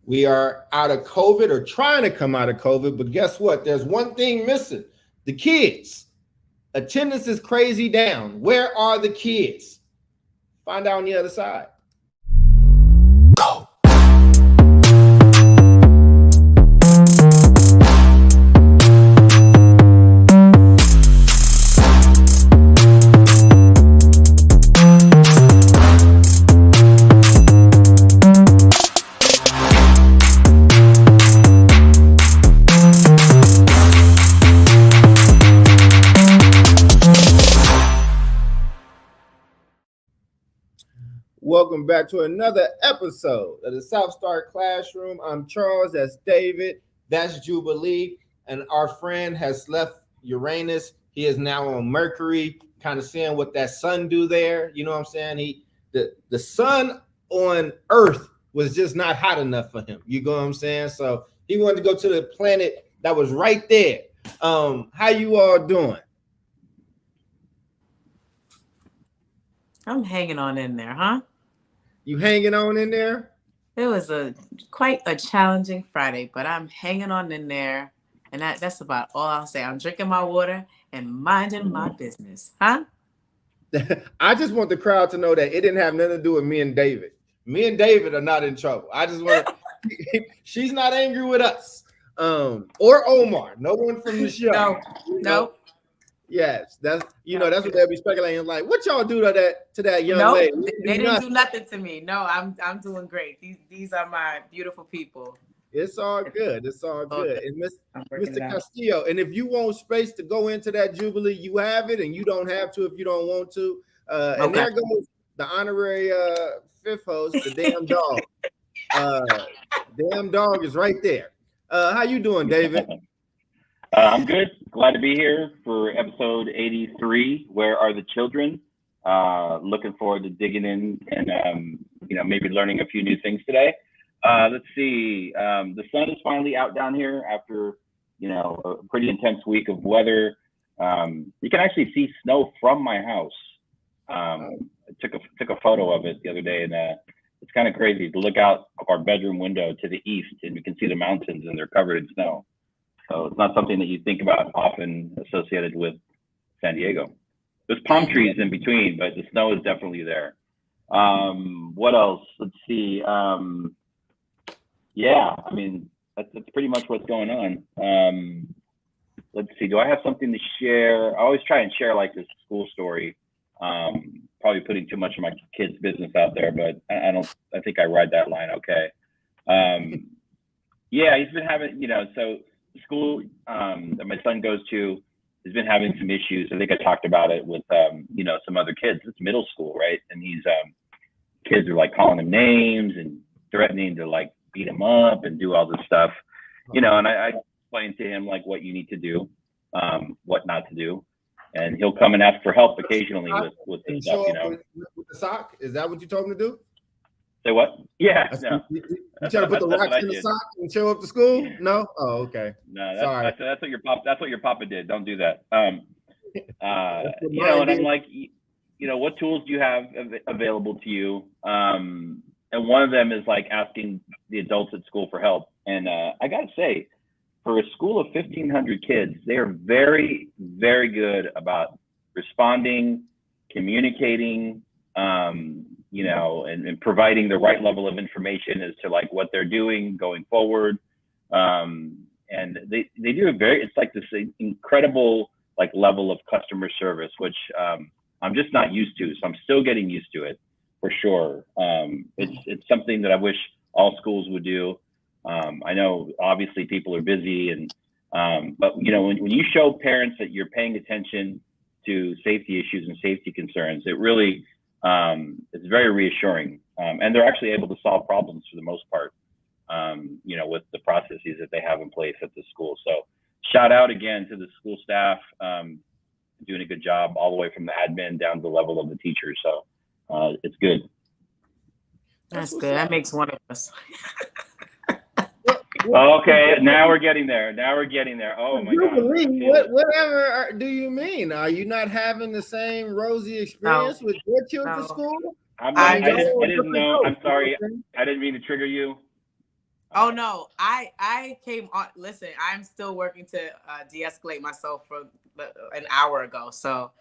We are out of COVID or trying to come out of COVID, but guess what? There's one thing missing: the kids. Attendance is crazy down. Where are the kids? Find out on the other side. Go. Welcome back to another episode of the South Star Classroom. I'm Charles, that's David, that's Jubilee, and our friend has left Uranus. He is now on Mercury, kind of seeing what that sun do there. You know what I'm saying? The sun on Earth was just not hot enough for him. You know what I'm saying? So he wanted to go to the planet that was right there. How you all doing? I'm hanging on in there, huh? You hanging on in there? It was quite a challenging Friday, but I'm hanging on in there. And that's about all I'll say. I'm drinking my water and minding my business, huh? I just want the crowd to know that it didn't have nothing to do with me and David. Me and David are not in trouble. I just want she's not angry with us. Or Omar. No one from the show. No. Yes, that's what they'll be speculating. Like, what y'all do to that young lady? They didn't do nothing to me. No, I'm doing great. These are my beautiful people. It's all good. It's all good. And Mr. Castillo, and if you want space to go into that Jubilee, you have it, and you don't have to if you don't want to. And there goes the honorary fifth host, the damn dog. Damn dog is right there. How you doing, David? I'm good. Glad to be here for episode 83. Where are the children? Looking forward to digging in and maybe learning a few new things today. Let's see. The sun is finally out down here after a pretty intense week of weather. You can actually see snow from my house. I took a photo of it the other day, and it's kind of crazy to look out of our bedroom window to the east, and you can see the mountains, and they're covered in snow. So it's not something that you think about often associated with San Diego. There's palm trees in between, but the snow is definitely there. What else? Let's see. That's pretty much what's going on. Let's see. Do I have something to share? I always try and share like this school story. Probably putting too much of my kids' business out there, but I think I ride that line okay. He's been having, so the school that my son goes to has been having some issues. I think I talked about it with, some other kids. It's middle school, right? And these kids are like calling him names and threatening to like beat him up and do all this stuff, and I explained to him like what you need to do, what not to do. And he'll come and ask for help occasionally with this stuff, With the sock? Is that what you told him to do? Say what? Yeah. No. You try to put the rocks in the sock and show up to school? No? Oh, okay. No, that's what your papa did. Don't do that. And I'm like, what tools do you have available to you? And one of them is like asking the adults at school for help. And I gotta say, for a school of 1,500 kids, they are very, very good about responding, communicating, and providing the right level of information as to like what they're doing going forward. And they do it's like this incredible like level of customer service, which I'm just not used to. So I'm still getting used to it for sure. It's something that I wish all schools would do. I know obviously people are busy but when you show parents that you're paying attention to safety issues and safety concerns, it really it's very reassuring, and they're actually able to solve problems for the most part, with the processes that they have in place at the school. So shout out again to the school staff, doing a good job all the way from the admin down to the level of the teachers. So it's good. That's good. That makes one of us. Okay, now we're getting there. Oh my God. Whatever do you mean? Are you not having the same rosy experience with your children's school? I didn't know. I'm sorry. I didn't mean to trigger you. Oh no, I came on. Listen, I'm still working to de-escalate myself from an hour ago. So,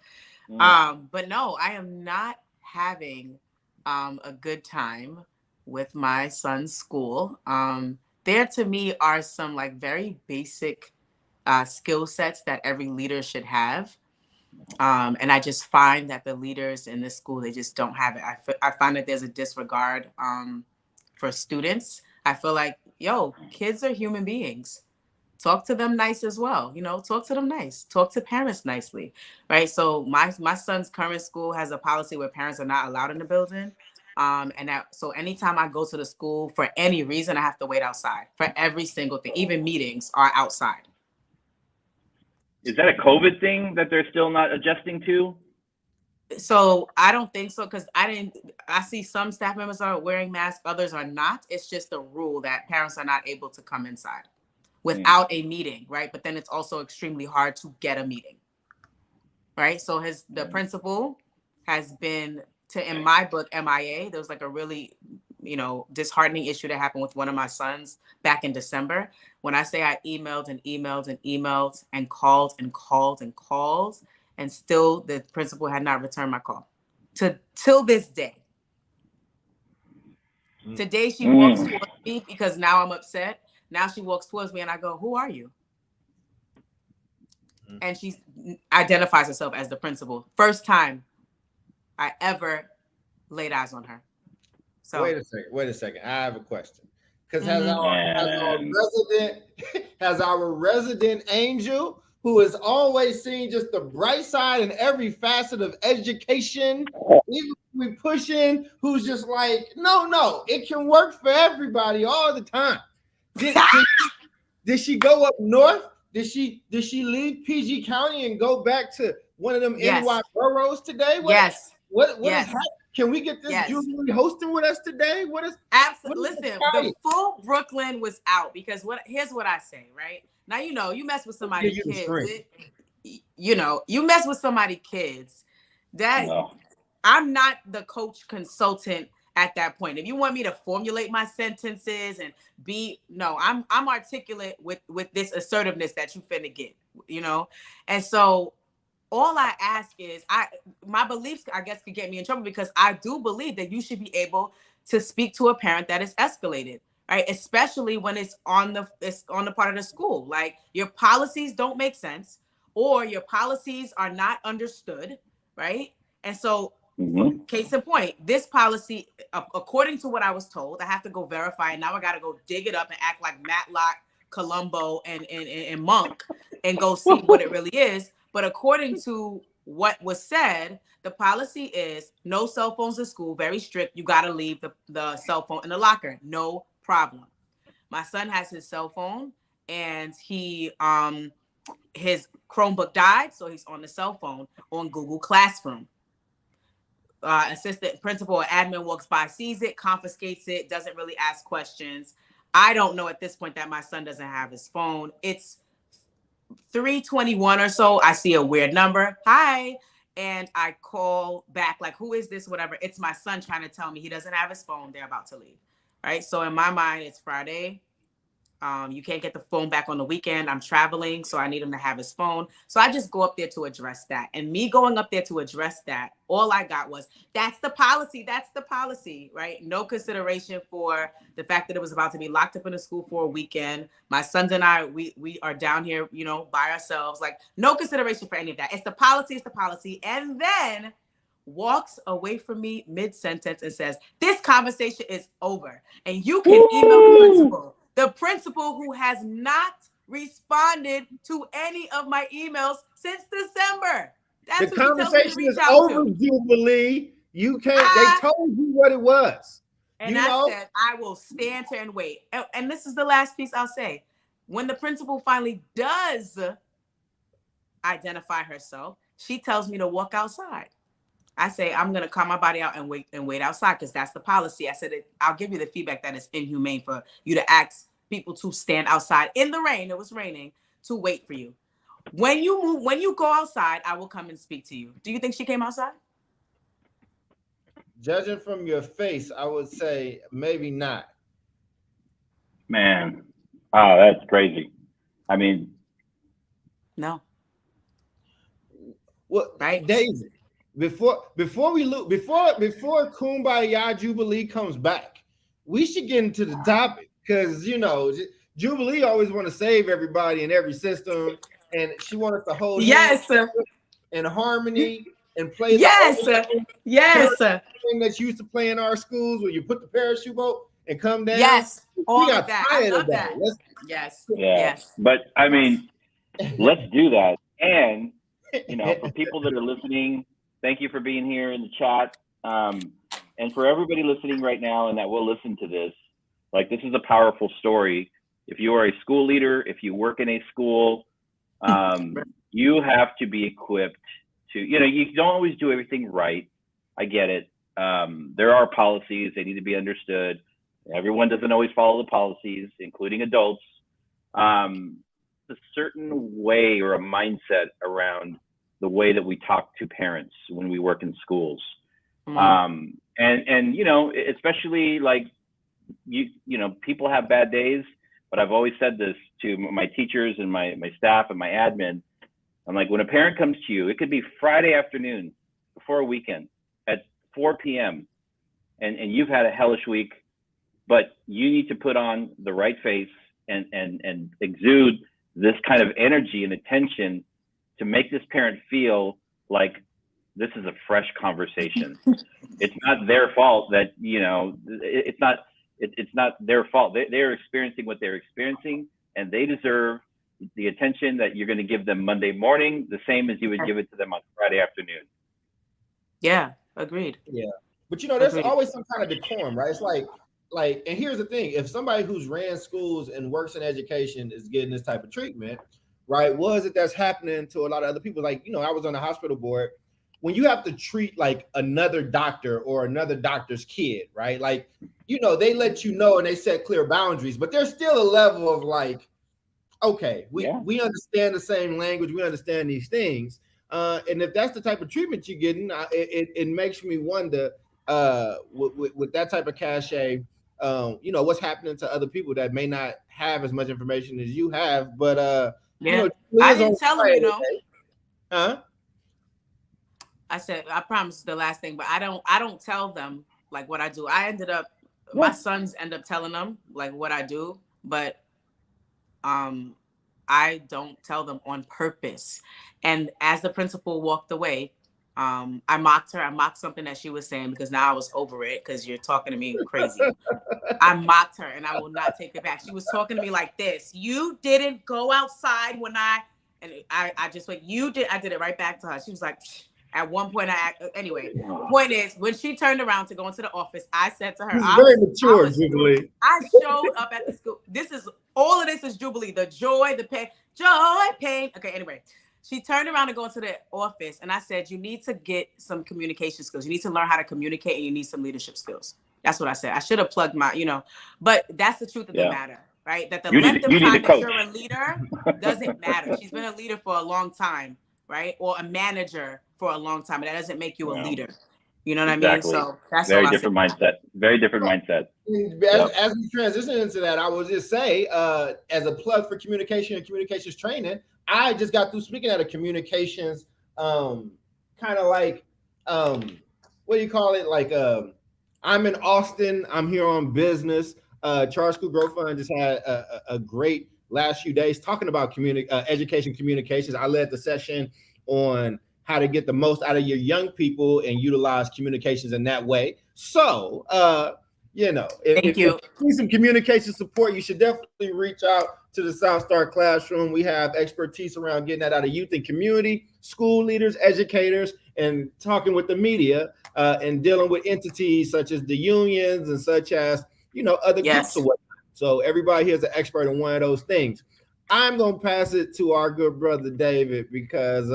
but no, I am not having a good time with my son's school. There to me are some like very basic skill sets that every leader should have. And I just find that the leaders in this school, they just don't have it. I find that there's a disregard for students. I feel like, yo, kids are human beings. Talk to them nice as well. You know, talk to them nice. Talk to parents nicely, right? So my son's current school has a policy where parents are not allowed in the building. So anytime I go to the school for any reason, I have to wait outside for every single thing. Even meetings are outside. Is that a COVID thing that they're still not adjusting to? So I don't think so, because I see some staff members are wearing masks, others are not. It's just a rule that parents are not able to come inside without a meeting, right? But then it's also extremely hard to get a meeting, right? So the principal has been in my book, MIA. There was like a really, disheartening issue that happened with one of my sons back in December. When I say I emailed and emailed and emailed and called and called and called, and still the principal had not returned my call till this day. Today she walks towards me because now I'm upset. Now she walks towards me and I go, "Who are you?" And she identifies herself as the principal. First time I ever laid eyes on her. So wait a second. I have a question. Because has our resident angel, who has always seen just the bright side in every facet of education, even we pushing, who's just like, no, it can work for everybody all the time. Did she go up north? Did she leave PG County and go back to one of them NY boroughs today? What is happening? Can we get this Jubilee hosting with us today? What is absolutely? Listen, the full Brooklyn was out because here's what I say, right? Now you mess with somebody's kids. You mess with somebody's kids. I'm not the coach consultant at that point. If you want me to formulate my sentences and I'm articulate with this assertiveness that you finna get, and so. All I ask is my beliefs, I guess, could get me in trouble because I do believe that you should be able to speak to a parent that is escalated, right? Especially when it's on the part of the school. Like your policies don't make sense or your policies are not understood, right? And so, case in point, this policy, according to what I was told, I have to go verify, and now I got to go dig it up and act like Matlock, Columbo, and Monk and go see what it really is. But according to what was said, the policy is no cell phones in school, very strict. You got to leave the cell phone in the locker. No problem. My son has his cell phone and his Chromebook died. So he's on the cell phone on Google Classroom. Assistant principal or admin walks by, sees it, confiscates it, doesn't really ask questions. I don't know at this point that my son doesn't have his phone. It's 3:21 or so. I see a weird number. Hi. And I call back like, who is this? Whatever. It's my son trying to tell me he doesn't have his phone. They're about to leave. Right. So in my mind, it's Friday. You can't get the phone back on the weekend. I'm traveling, so I need him to have his phone. So I just go up there to address that. And me going up there to address that, all I got was, that's the policy. That's the policy, right? No consideration for the fact that it was about to be locked up in a school for a weekend. My sons and I, we are down here, by ourselves. Like, no consideration for any of that. It's the policy. It's the policy. And then walks away from me mid-sentence and says, this conversation is over. And you can email the principal. The principal who has not responded to any of my emails since December. That's the conversation is over, Jubilee. You can't. They told you what it was. And I said, I will stand here and wait. And this is the last piece I'll say. When the principal finally does identify herself, she tells me to walk outside. I say, I'm going to calm my body out and wait outside because that's the policy. I said, I'll give you the feedback that it's inhumane for you to ask people to stand outside in the rain. It was raining to wait for you. When you go outside, I will come and speak to you. Do you think she came outside? Judging from your face, I would say maybe not. Man, oh, that's crazy. I mean, No. Well, Right. David, before Kumbaya Jubilee comes back, we should get into the topic because Jubilee always want to save everybody in every system, and she wants us to hold hands in harmony and play the yes thing that you used to play in our schools where you put the parachute boat and come down. Yes, all we got of that. tired I love of that. Yes. Yeah. Yes. But I mean, let's do that. And for people that are listening, thank you for being here in the chat. And for everybody listening right now and that will listen to this, like, this is a powerful story. If you are a school leader, if you work in a school, you have to be equipped to, you don't always do everything right. I get it. There are policies, they need to be understood. Everyone doesn't always follow the policies, including adults. A certain way or a mindset around the way that we talk to parents when we work in schools. And especially like people have bad days, but I've always said this to my teachers and my staff and my admin. I'm like, when a parent comes to you, it could be Friday afternoon before a weekend at 4 p.m. and you've had a hellish week, but you need to put on the right face and exude this kind of energy and attention to make this parent feel like this is a fresh conversation. It's not their fault that, it's not their fault. They're experiencing what they're experiencing, and they deserve the attention that you're going to give them Monday morning, the same as you would give it to them on Friday afternoon. Yeah, agreed. Yeah. But there's always some kind of decorum, right? It's like, and here's the thing: if somebody who's ran schools and works in education is getting this type of treatment, right? What is it that's happening to a lot of other people? Like, I was on the hospital board. When you have to treat like another doctor or another doctor's kid, right? Like, they let you know and they set clear boundaries, but there's still a level of like, okay, we understand the same language, we understand these things. And if that's the type of treatment you're getting, it makes me wonder, with that type of cachet, what's happening to other people that may not have as much information as you have. But I didn't tell them, Huh? I said, I promise the last thing, but I don't tell them like what I do. I ended up, my sons end up telling them like what I do, but I don't tell them on purpose. And as the principal walked away, I mocked her. I mocked something that she was saying because now I was over it because you're talking to me crazy. I mocked her and I will not take it back. She was talking to me like this. You didn't go outside when I just went, you did. I did it right back to her. She was like, at one point, anyway, point is, when she turned around to go into the office, I said to her, very mature, Jubilee. I showed up at the school. All of this is Jubilee, the joy, the pain, pain. Okay, anyway, she turned around to go into the office and I said, you need to get some communication skills. You need to learn how to communicate and you need some leadership skills. That's what I said. I should have plugged but that's the truth of the matter, right? That the length of time that you're a leader doesn't matter. She's been a leader for a long time, right? Or a manager for a long time. And that doesn't make you a leader. You know what I mean? So that's very different mindset. Very different mindset. As we transition into that, I will just say, as a plug for communication and communications training, I just got through speaking at a communications, kind of like, what do you call it? Like, I'm in Austin. I'm here on business. Charter School Growth Fund just had a great last few days talking about education communications. I led the session on how to get the most out of your young people and utilize communications in that way. So, if you need some communication support, you should definitely reach out to the South Star Classroom. We have expertise around getting that out of youth and community, school leaders, educators, and talking with the media and dealing with entities such as the unions and such as, other groups. So everybody here is an expert in one of those things. I'm going to pass it to our good brother, David, because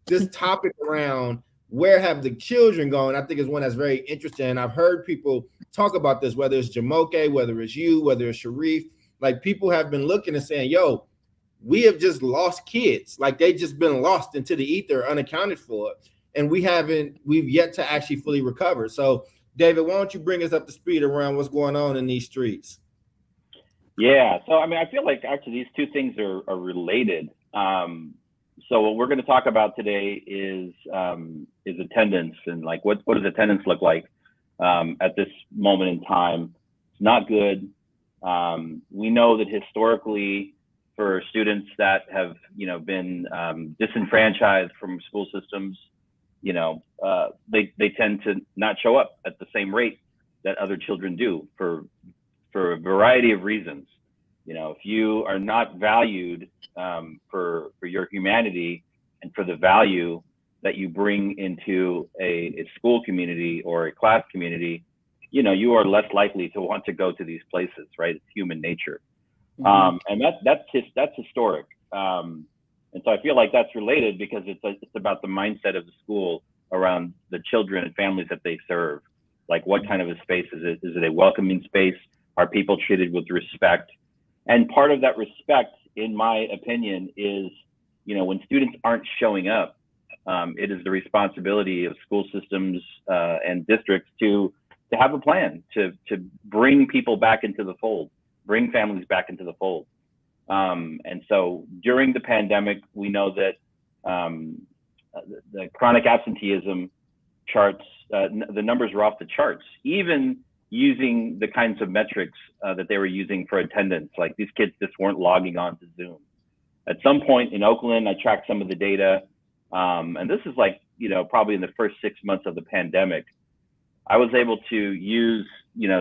this topic around where have the children gone, I think is one that's very interesting. I've heard people talk about this, whether it's Jamoke, whether it's you, whether it's Sharif. Like, people have been looking and saying, yo, we have just lost kids. Like, they just been lost into the ether, unaccounted for. And we've yet to actually fully recover. So, David, why don't you bring us up to speed around what's going on in these streets? Yeah. So, I mean, I feel like actually these two things are related. So what we're going to talk about today is attendance, and like what does attendance look like at this moment in time? It's not good. We know that historically, for students that have been disenfranchised from school systems, they tend to not show up at the same rate that other children do for a variety of reasons. If you are not valued for your humanity and for the value that you bring into a school community or a class community, you are less likely to want to go to these places, right? It's human nature. And that's historic. And so I feel like that's related because it's about the mindset of the school around the children and families that they serve. Like, what kind of a space is it? Is it a welcoming space? Are people treated with respect? And part of that respect, in my opinion, is, when students aren't showing up, it is the responsibility of school systems and districts to have a plan to bring people back into the fold, bring families back into the fold. And so during the pandemic, we know that the chronic absenteeism charts, the numbers were off the charts, even using the kinds of metrics that they were using for attendance. Like, these kids just weren't logging on to Zoom. At some point in Oakland, I tracked some of the data, and this is like, probably in the first 6 months of the pandemic, I was able to use,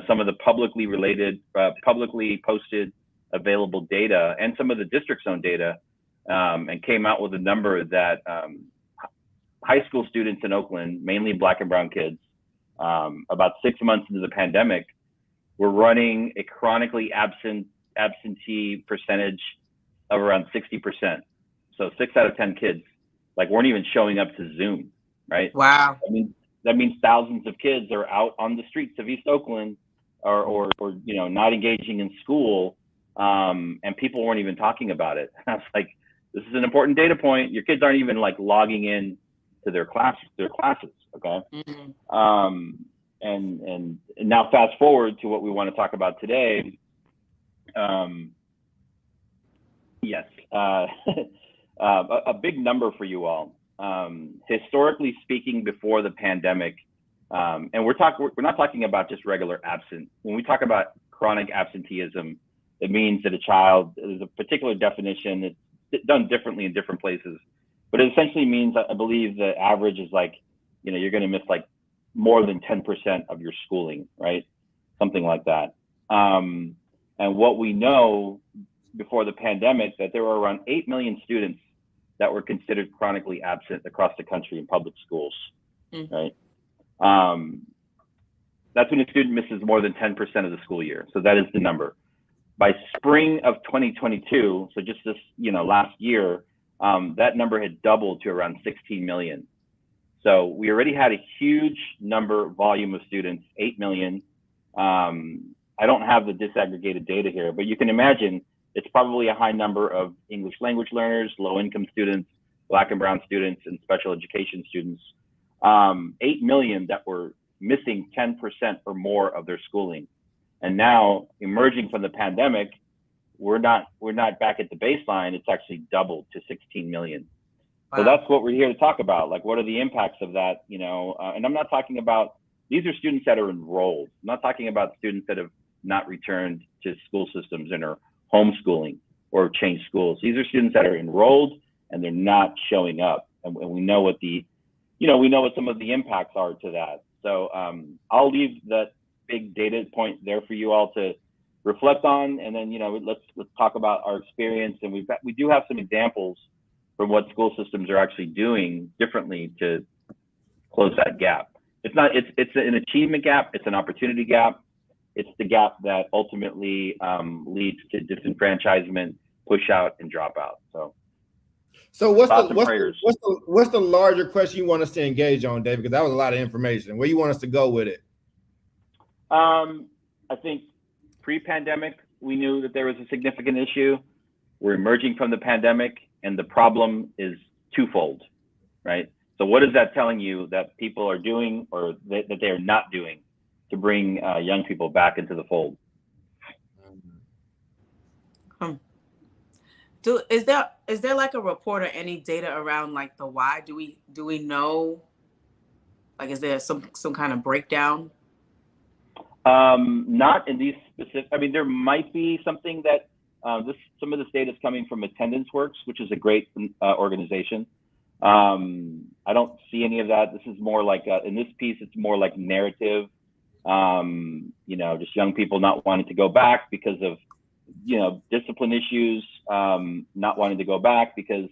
some of the publicly posted available data and some of the district's own data, and came out with a number that high school students in Oakland, mainly Black and brown kids, about 6 months into the pandemic, were running a chronically absentee percentage of around 60%. So 6 out of 10 kids weren't even showing up to Zoom, right? Wow. I mean, that means thousands of kids are out on the streets of East Oakland or not engaging in school, and people weren't even talking about it. I was like, this is an important data point. Your kids aren't even logging in to their classes, okay? Mm-hmm. And now fast forward to what we want to talk about today. Yes, a big number for you all. Historically speaking, before the pandemic, and we're not talking about just regular absent. When we talk about chronic absenteeism, it means that a child, there's a particular definition. It's done differently in different places, but it essentially means, I believe the average is you're going to miss more than 10% of your schooling, right? Something like that. And what we know before the pandemic, that there were around 8 million students that were considered chronically absent across the country in public schools, right? That's when a student misses more than 10% of the school year. So that is the number. By spring of 2022, so just this, last year, that number had doubled to around 16 million. So we already had a huge volume of students, 8 million. I don't have the disaggregated data here, but you can imagine it's probably a high number of English language learners, low-income students, Black and brown students, and special education students. 8 million that were missing 10% or more of their schooling. And now, emerging from the pandemic, we're not back at the baseline. It's actually doubled to 16 million. Wow. So that's what we're here to talk about. What are the impacts of that? And I'm not talking about, these are students that are enrolled. I'm not talking about students that have not returned to school systems and are homeschooling or changed schools. These are students that are enrolled and they're not showing up. And we know what some of the impacts are to that. So I'll leave that big data point there for you all to reflect on, and then let's talk about our experience. And we do have some examples from what school systems are actually doing differently to close that gap. It's an achievement gap, it's an opportunity gap, it's the gap that ultimately leads to disenfranchisement, push out, and drop out. So what's the larger question you want us to engage on, David? Because that was a lot of information. Where you want us to go with it? I think pre-pandemic, we knew that there was a significant issue. We're emerging from the pandemic, and the problem is twofold, right? So what is that telling you that people are doing or that they are not doing to bring young people back into the fold? Is there like a report or any data around like the why? Do we know? Like, is there some kind of breakdown? Not in these specific. I mean, there might be something that some of this data is coming from Attendance Works, which is a great organization. I don't see any of that. This is more like in this piece, it's more like narrative. Just young people not wanting to go back because of discipline issues, not wanting to go back because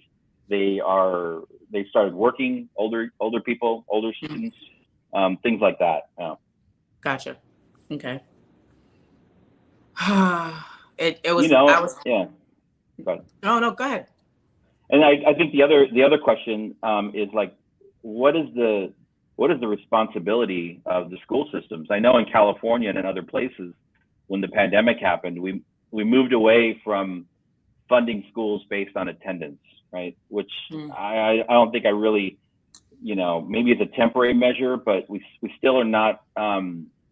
they started working, older people, older students, things like that. Yeah. Gotcha. Okay. it was. Yeah. Go ahead. No, go ahead. And I think the other question is like, what is the responsibility of the school systems? I know in California and in other places, when the pandemic happened, we moved away from funding schools based on attendance, right? Which I don't think I really, maybe it's a temporary measure, but we still are not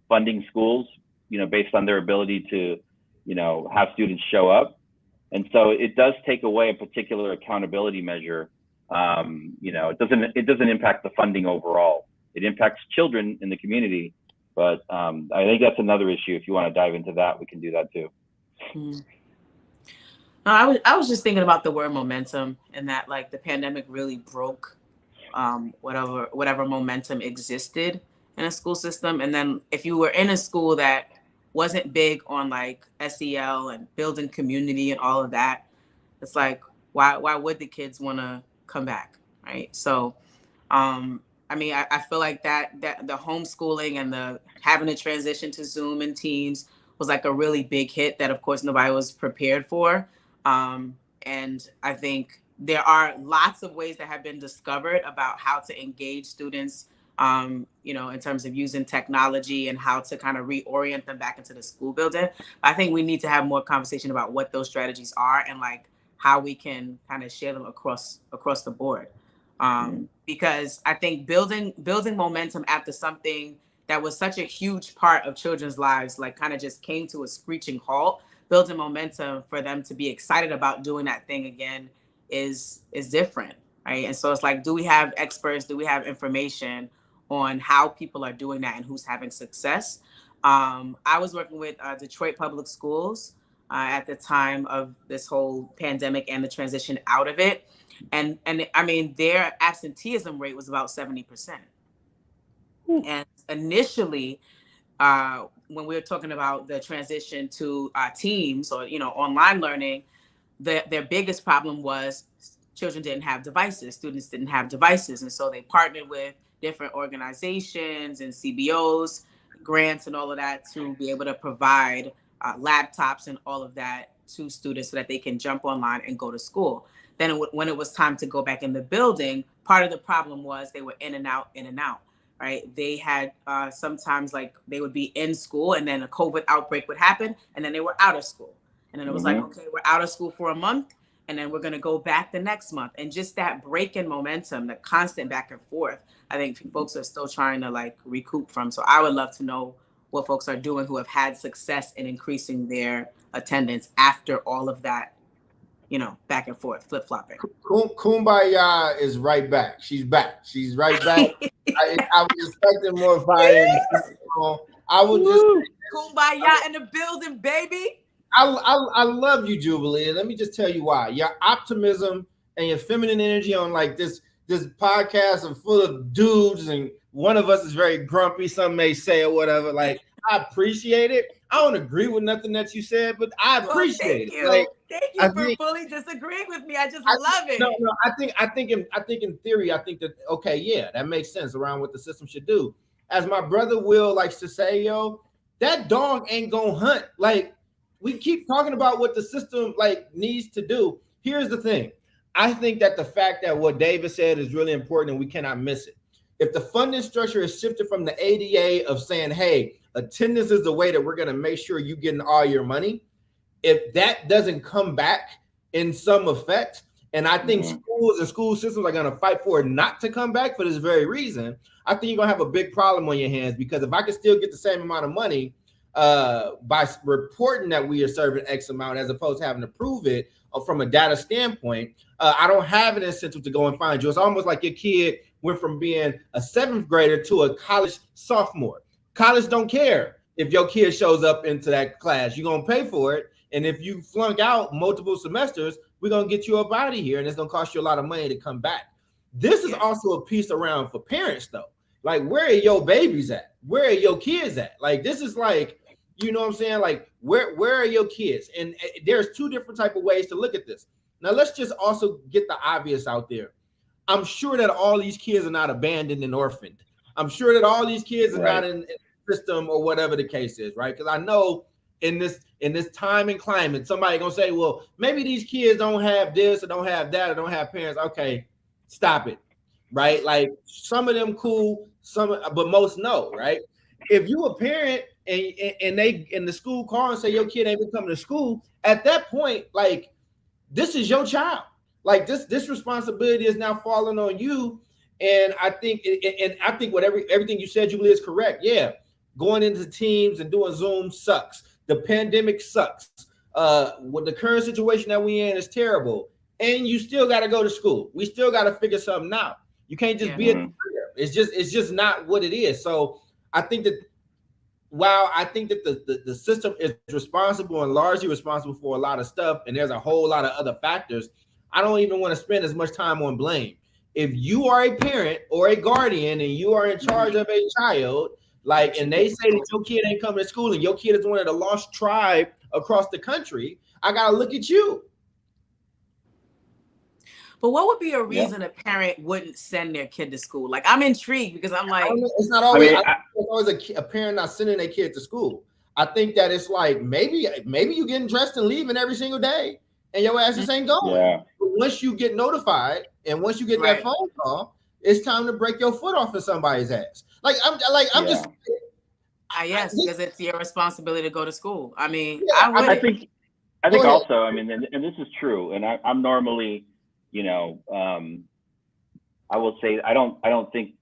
funding schools, based on their ability to, have students show up. And so it does take away a particular accountability measure. It doesn't impact the funding overall. It impacts children in the community, but I think that's another issue. If you want to dive into that, we can do that too. No, I was just thinking about the word momentum, and that like the pandemic really broke whatever momentum existed in a school system. And then if you were in a school that wasn't big on like SEL and building community and all of that, it's like, why would the kids want to come back, right? So I feel like that the homeschooling and the having to transition to Zoom and Teams was like a really big hit that of course nobody was prepared for. And I think there are lots of ways that have been discovered about how to engage students, in terms of using technology and how to kind of reorient them back into the school building. I think we need to have more conversation about what those strategies are and like how we can kind of share them across the board. Because I think building momentum after something that was such a huge part of children's lives, like kind of just came to a screeching halt, building momentum for them to be excited about doing that thing again is different, right? And so it's like, do we have experts? Do we have information on how people are doing that and who's having success? I was working with Detroit Public Schools at the time of this whole pandemic and the transition out of it. And I mean, their absenteeism rate was about 70%. And initially, when we were talking about the transition to Teams or, online learning, their biggest problem was children didn't have devices, students didn't have devices. And so they partnered with different organizations and CBOs, grants and all of that to be able to provide laptops and all of that to students so that they can jump online and go to school. Then when it was time to go back in the building, part of the problem was they were in and out, right? They had sometimes like they would be in school and then a COVID outbreak would happen and then they were out of school. And then it was like, okay, we're out of school for a month and then we're going to go back the next month. And just that break in momentum, the constant back and forth, I think folks are still trying to like recoup from. So I would love to know what folks are doing who have had success in increasing their attendance after all of that, back and forth, flip-flopping. Kumbaya is right back. She's back. She's right back. I was expecting more fire. I would just Kumbaya in the building, baby. I love you, Jubilee. And let me just tell you why. Your optimism and your feminine energy on like this podcast are full of dudes, and one of us is very grumpy, some may say, or whatever. Like, I appreciate it. I don't agree with nothing that you said, but I appreciate it. Like, thank you for fully disagreeing with me. I love it. No, I think in theory, I think that okay, yeah, that makes sense around what the system should do. As my brother Will likes to say, that dog ain't gonna hunt. Like, we keep talking about what the system like needs to do. Here's the thing. I think that the fact that what David said is really important and we cannot miss it. If the funding structure is shifted from the ADA of saying, hey, attendance is the way that we're going to make sure you're getting all your money, if that doesn't come back in some effect, and I think schools and school systems are going to fight for it not to come back for this very reason, I think you're going to have a big problem on your hands, because if I can still get the same amount of money, by reporting that we are serving X amount as opposed to having to prove it from a data standpoint, I don't have an incentive to go and find you. It's almost like your kid went from being a 7th grader to a college sophomore. College don't care if your kid shows up into that class. You're going to pay for it. And if you flunk out multiple semesters, we're going to get you up out of here. And it's going to cost you a lot of money to come back. This is also a piece around for parents, though. Like, where are your babies at? Where are your kids at? Like, this is like, you know what I'm saying? Like, where are your kids? And there's 2 different type of ways to look at this. Now, let's just also get the obvious out there. I'm sure that all these kids are not abandoned and orphaned. I'm sure that all these kids are not in the system or whatever the case is, right? Because I know in this time and climate, somebody gonna say, well, maybe these kids don't have this or don't have that or don't have parents. Okay, stop it, right? Like, some of them cool, but most no, right? If you a parent and they in the school call and say your kid ain't been coming to school, at that point, like, this is your child. Like, this responsibility is now falling on you. And I think what everything you said, Julie, is correct. Yeah, going into Teams and doing Zoom sucks. The pandemic sucks. With the current situation that we in is terrible. And you still got to go to school. We still got to figure something out. You can't just be a career. It's just not what it is. So I think that while I think that the system is responsible and largely responsible for a lot of stuff, and there's a whole lot of other factors, I don't even want to spend as much time on blame. If you are a parent or a guardian and you are in charge of a child, like, and they say that your kid ain't coming to school and your kid is one of the lost tribe across the country, I got to look at you. But what would be a reason a parent wouldn't send their kid to school? Like, I'm intrigued because I'm like, it's not always, it's always a parent not sending their kid to school. I think that it's like, maybe you getting dressed and leaving every single day and your ass just ain't going. Yeah. But once you get notified and once you get that phone call, it's time to break your foot off of somebody's ass. Like, I'm just. Yes, because it's your responsibility to go to school. I mean, I think also, I mean, and this is true. And I'm normally, you know, I will say I don't think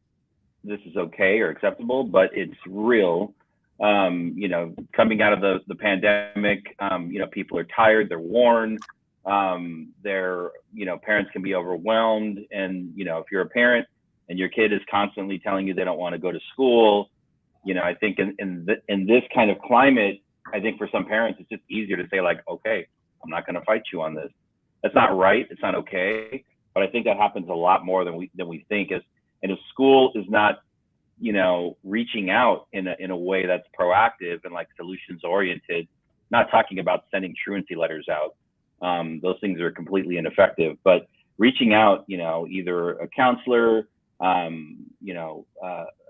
this is okay or acceptable, but it's real. You know, coming out of the pandemic, you know, people are tired, they're worn. You know, parents can be overwhelmed, and you know, if you're a parent and your kid is constantly telling you they don't want to go to school, you know, I think in this kind of climate, I think for some parents it's just easier to say, like, okay, I'm not going to fight you on this. That's not right. It's not okay. But I think that happens a lot more than we think. And if school is not, you know, reaching out in a way that's proactive and like solutions oriented, not talking about sending truancy letters out. Those things are completely ineffective, but reaching out, you know, either a counselor, you know,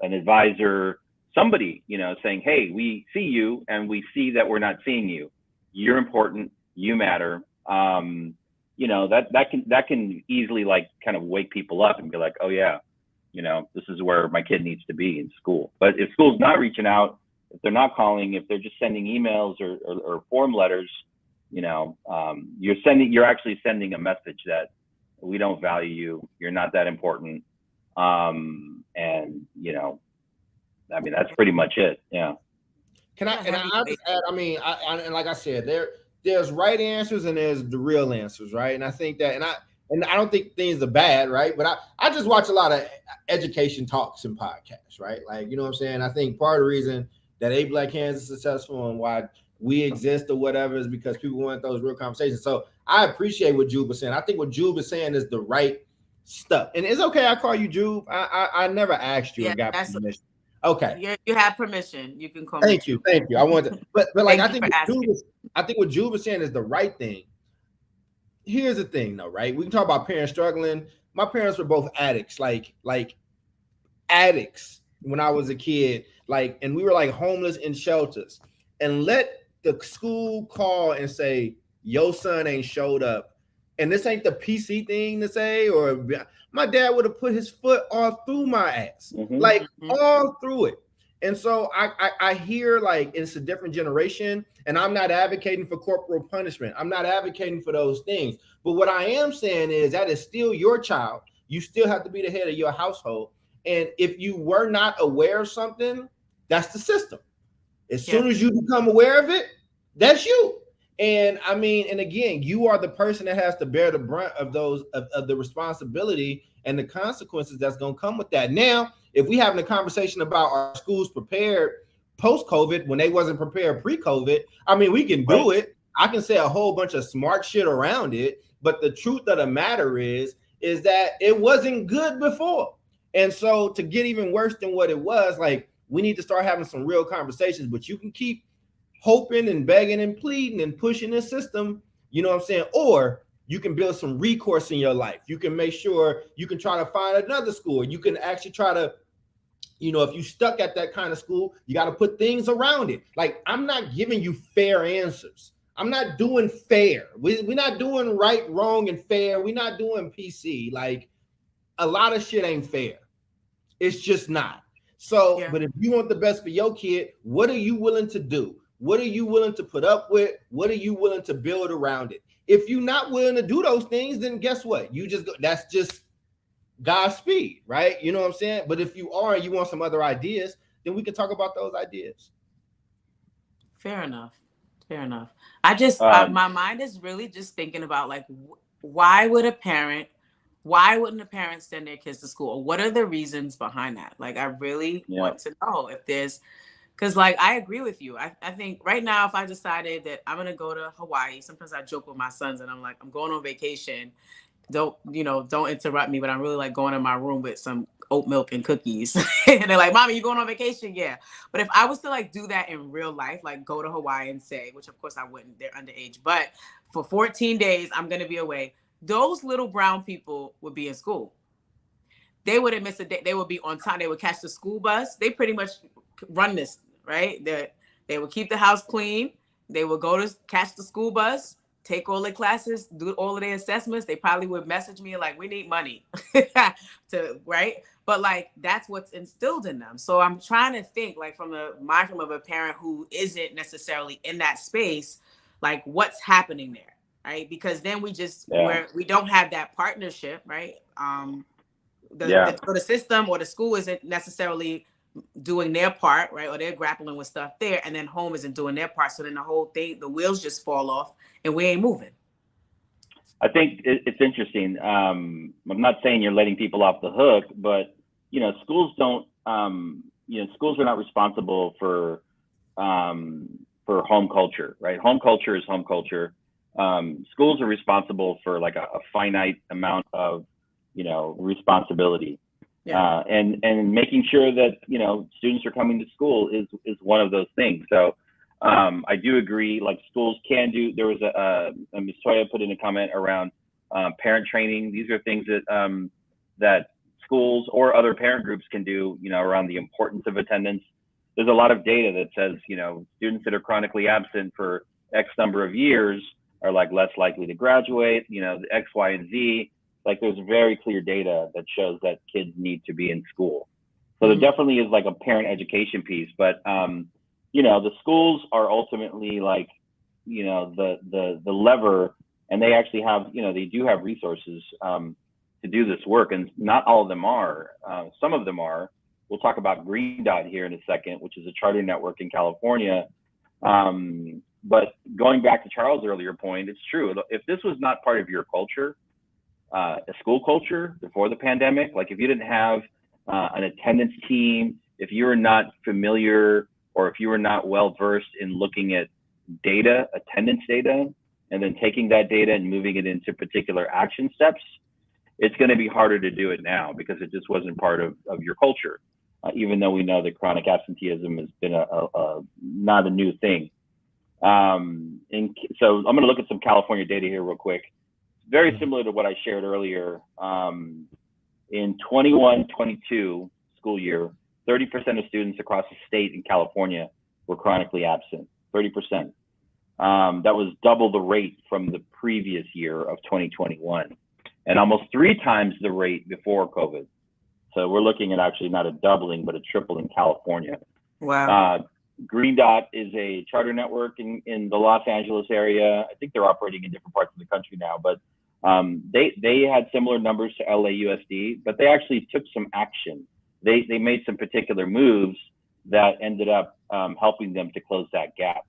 an advisor, somebody, you know, saying, hey, we see you and we see that we're not seeing you. You're important. You matter. You know, that can easily like kind of wake people up and be like, oh yeah, you know, this is where my kid needs to be in school. But if school's not reaching out, if they're not calling, if they're just sending emails or form letters, you know, you're actually sending a message that we don't value you. You're not that important. And you know, I mean, that's pretty much it. Yeah. I'll just add, I mean, and like I said, there's right answers and there's the real answers, right? And I think that, and I don't think things are bad, right? But I just watch a lot of education talks and podcasts, right? Like, you know what I'm saying? I think part of the reason that A Black Hands is successful and why we exist or whatever is because people want those real conversations. So I appreciate what Jube is saying. I think what Jube is saying is the right stuff. And it's okay, I call you Jube. I never asked you and got permission. Okay. You have permission. You can call me. Thank you. I want to, but like I think what Jube is saying is the right thing. Here's the thing though, right? We can talk about parents struggling. My parents were both addicts, like addicts when I was a kid, like, and we were like homeless in shelters. And let the school call and say, your son ain't showed up. And this ain't the PC thing to say, or my dad would have put his foot all through my ass, like all through it. And so I hear like it's a different generation, and I'm not advocating for corporal punishment. I'm not advocating for those things. But what I am saying is that is still your child. You still have to be the head of your household. And if you were not aware of something, that's the system. As soon as you become aware of it, that's you. And I mean, and again, you are the person that has to bear the brunt of those of the responsibility and the consequences that's going to come with that. Now, if we having a conversation about our schools prepared post-COVID when they wasn't prepared pre-COVID, I mean, we can do it. I can say a whole bunch of smart shit around it, but the truth of the matter is that it wasn't good before. And so to get even worse than what it was, like, we need to start having some real conversations. But you can keep hoping and begging and pleading and pushing the system, you know what I'm saying? Or you can build some recourse in your life. You can make sure you can try to find another school. You can actually try to, you know, if you stuck at that kind of school, you got to put things around it. Like, I'm not giving you fair answers. I'm not doing fair. We're not doing right, wrong, and fair. We're not doing PC. Like, a lot of shit ain't fair. It's just not. So, but if you want the best for your kid, what are you willing to do? What are you willing to put up with? What are you willing to build around it? If you're not willing to do those things, then guess what? You just go, that's just Godspeed, right? You know what I'm saying? But if you are and you want some other ideas, then we can talk about those ideas. Fair enough. Fair enough. I just, my mind is really just thinking about, like, why wouldn't a parent send their kids to school? What are the reasons behind that? Like, I really want to know if there's, because, like, I agree with you. I think right now, if I decided that I'm going to go to Hawaii, sometimes I joke with my sons and I'm like, I'm going on vacation. Don't interrupt me, but I'm really like going in my room with some oat milk and cookies. And they're like, Mommy, you going on vacation? Yeah. But if I was to like do that in real life, like go to Hawaii and say, which of course I wouldn't, they're underage, but for 14 days, I'm going to be away. Those little brown people would be in school. They wouldn't miss a day. They would be on time. They would catch the school bus. They pretty much run this, right? They would keep the house clean. They would go to catch the school bus, take all their classes, do all of their assessments. They probably would message me like, we need money right? But like, that's what's instilled in them. So I'm trying to think, like, from the mindful of a parent who isn't necessarily in that space, like, what's happening there, right? Because then we just, we don't have that partnership, right? The system or the school isn't necessarily doing their part, right? Or they're grappling with stuff there, and then home isn't doing their part. So then the whole thing, the wheels just fall off and we ain't moving. I think it's interesting. I'm not saying you're letting people off the hook, but, you know, schools don't, schools are not responsible for home culture, right? Home culture is home culture. Schools are responsible for like a finite amount of, responsibility. And making sure that, students are coming to school is one of those things. So I do agree, like, schools can do, there was a Ms. Toya put in a comment around parent training. These are things that that schools or other parent groups can do, around the importance of attendance. There's a lot of data that says, students that are chronically absent for X number of years are like less likely to graduate, the X, Y, and Z. Like, there's very clear data that shows that kids need to be in school. So there definitely is like a parent education piece, but the schools are ultimately like, the lever, and they actually have, they do have resources to do this work, and not all of them are. Some of them are. We'll talk about Green Dot here in a second, which is a charter network in California. But going back to Charles' earlier point, it's true. If this was not part of your culture, a school culture before the pandemic, like if you didn't have an attendance team, if you were not familiar or if you were not well versed in looking at data, attendance data, and then taking that data and moving it into particular action steps, it's going to be harder to do it now because it just wasn't part of your culture. Even though we know that chronic absenteeism has been not a new thing. And so I'm going to look at some California data here real quick. Very similar to what I shared earlier. In 21-22 school year, 30% of students across the state in California were chronically absent, 30%. That was double the rate from the previous year of 2021, and almost 3 times the rate before COVID. So we're looking at actually not a doubling, but a triple in California. Wow. Green Dot is a charter network in the Los Angeles area. I think they're operating in different parts of the country now, but they had similar numbers to LAUSD, but they actually took some action. They made some particular moves that ended up helping them to close that gap.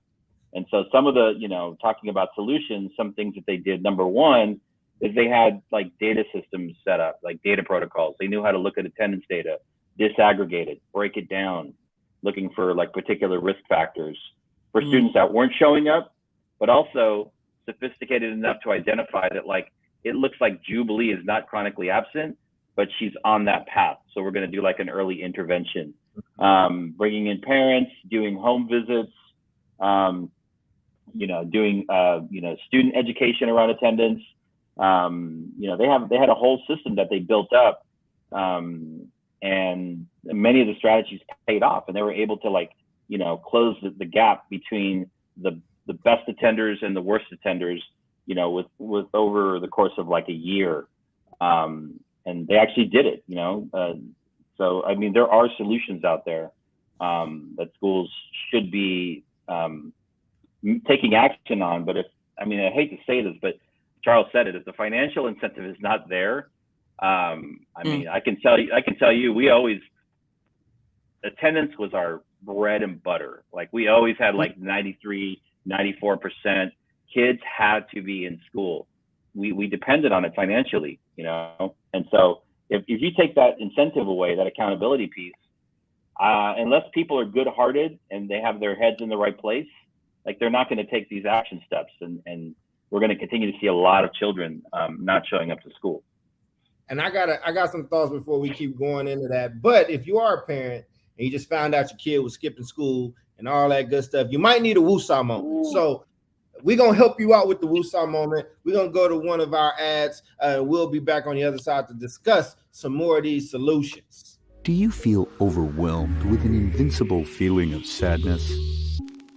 And so some of the, talking about solutions, some things that they did, number one, is they had like data systems set up, like data protocols. They knew how to look at attendance data, disaggregate it, break it down, looking for like particular risk factors for students that weren't showing up, but also sophisticated enough to identify that like, it looks like Jubilee is not chronically absent, but she's on that path. So we're going to do like an early intervention, bringing in parents, doing home visits, doing, student education around attendance. They had a whole system that they built up, and many of the strategies paid off, and they were able to close the gap between the best attenders and the worst attenders, with over the course of like a year. And they actually did it, so, I mean, there are solutions out there that schools should be taking action on. But I hate to say this, but Charles said it, if the financial incentive is not there, I can tell you, we always, attendance was our bread and butter. Like we always had like 93, 94%. Kids had to be in school. We depended on it financially, And so if you take that incentive away, that accountability piece, unless people are good-hearted and they have their heads in the right place, like they're not going to take these action steps, and we're going to continue to see a lot of children not showing up to school. And I got some thoughts before we keep going into that. But if you are a parent and you just found out your kid was skipping school and all that good stuff, you might need a woosah moment. So we're going to help you out with the woosah moment. We're going to go to one of our ads. We'll be back on the other side to discuss some more of these solutions. Do you feel overwhelmed with an invincible feeling of sadness?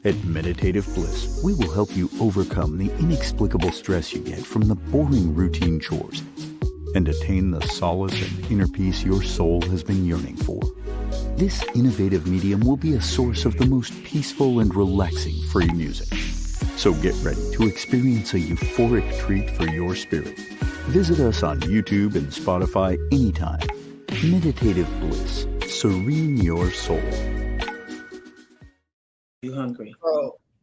At Meditative Bliss, we will help you overcome the inexplicable stress you get from the boring routine chores and attain the solace and inner peace your soul has been yearning for. This innovative medium will be a source of the most peaceful and relaxing free music. So get ready to experience a euphoric treat for your spirit. Visit us on YouTube and Spotify anytime. Meditative Bliss. Serene your soul. You hungry?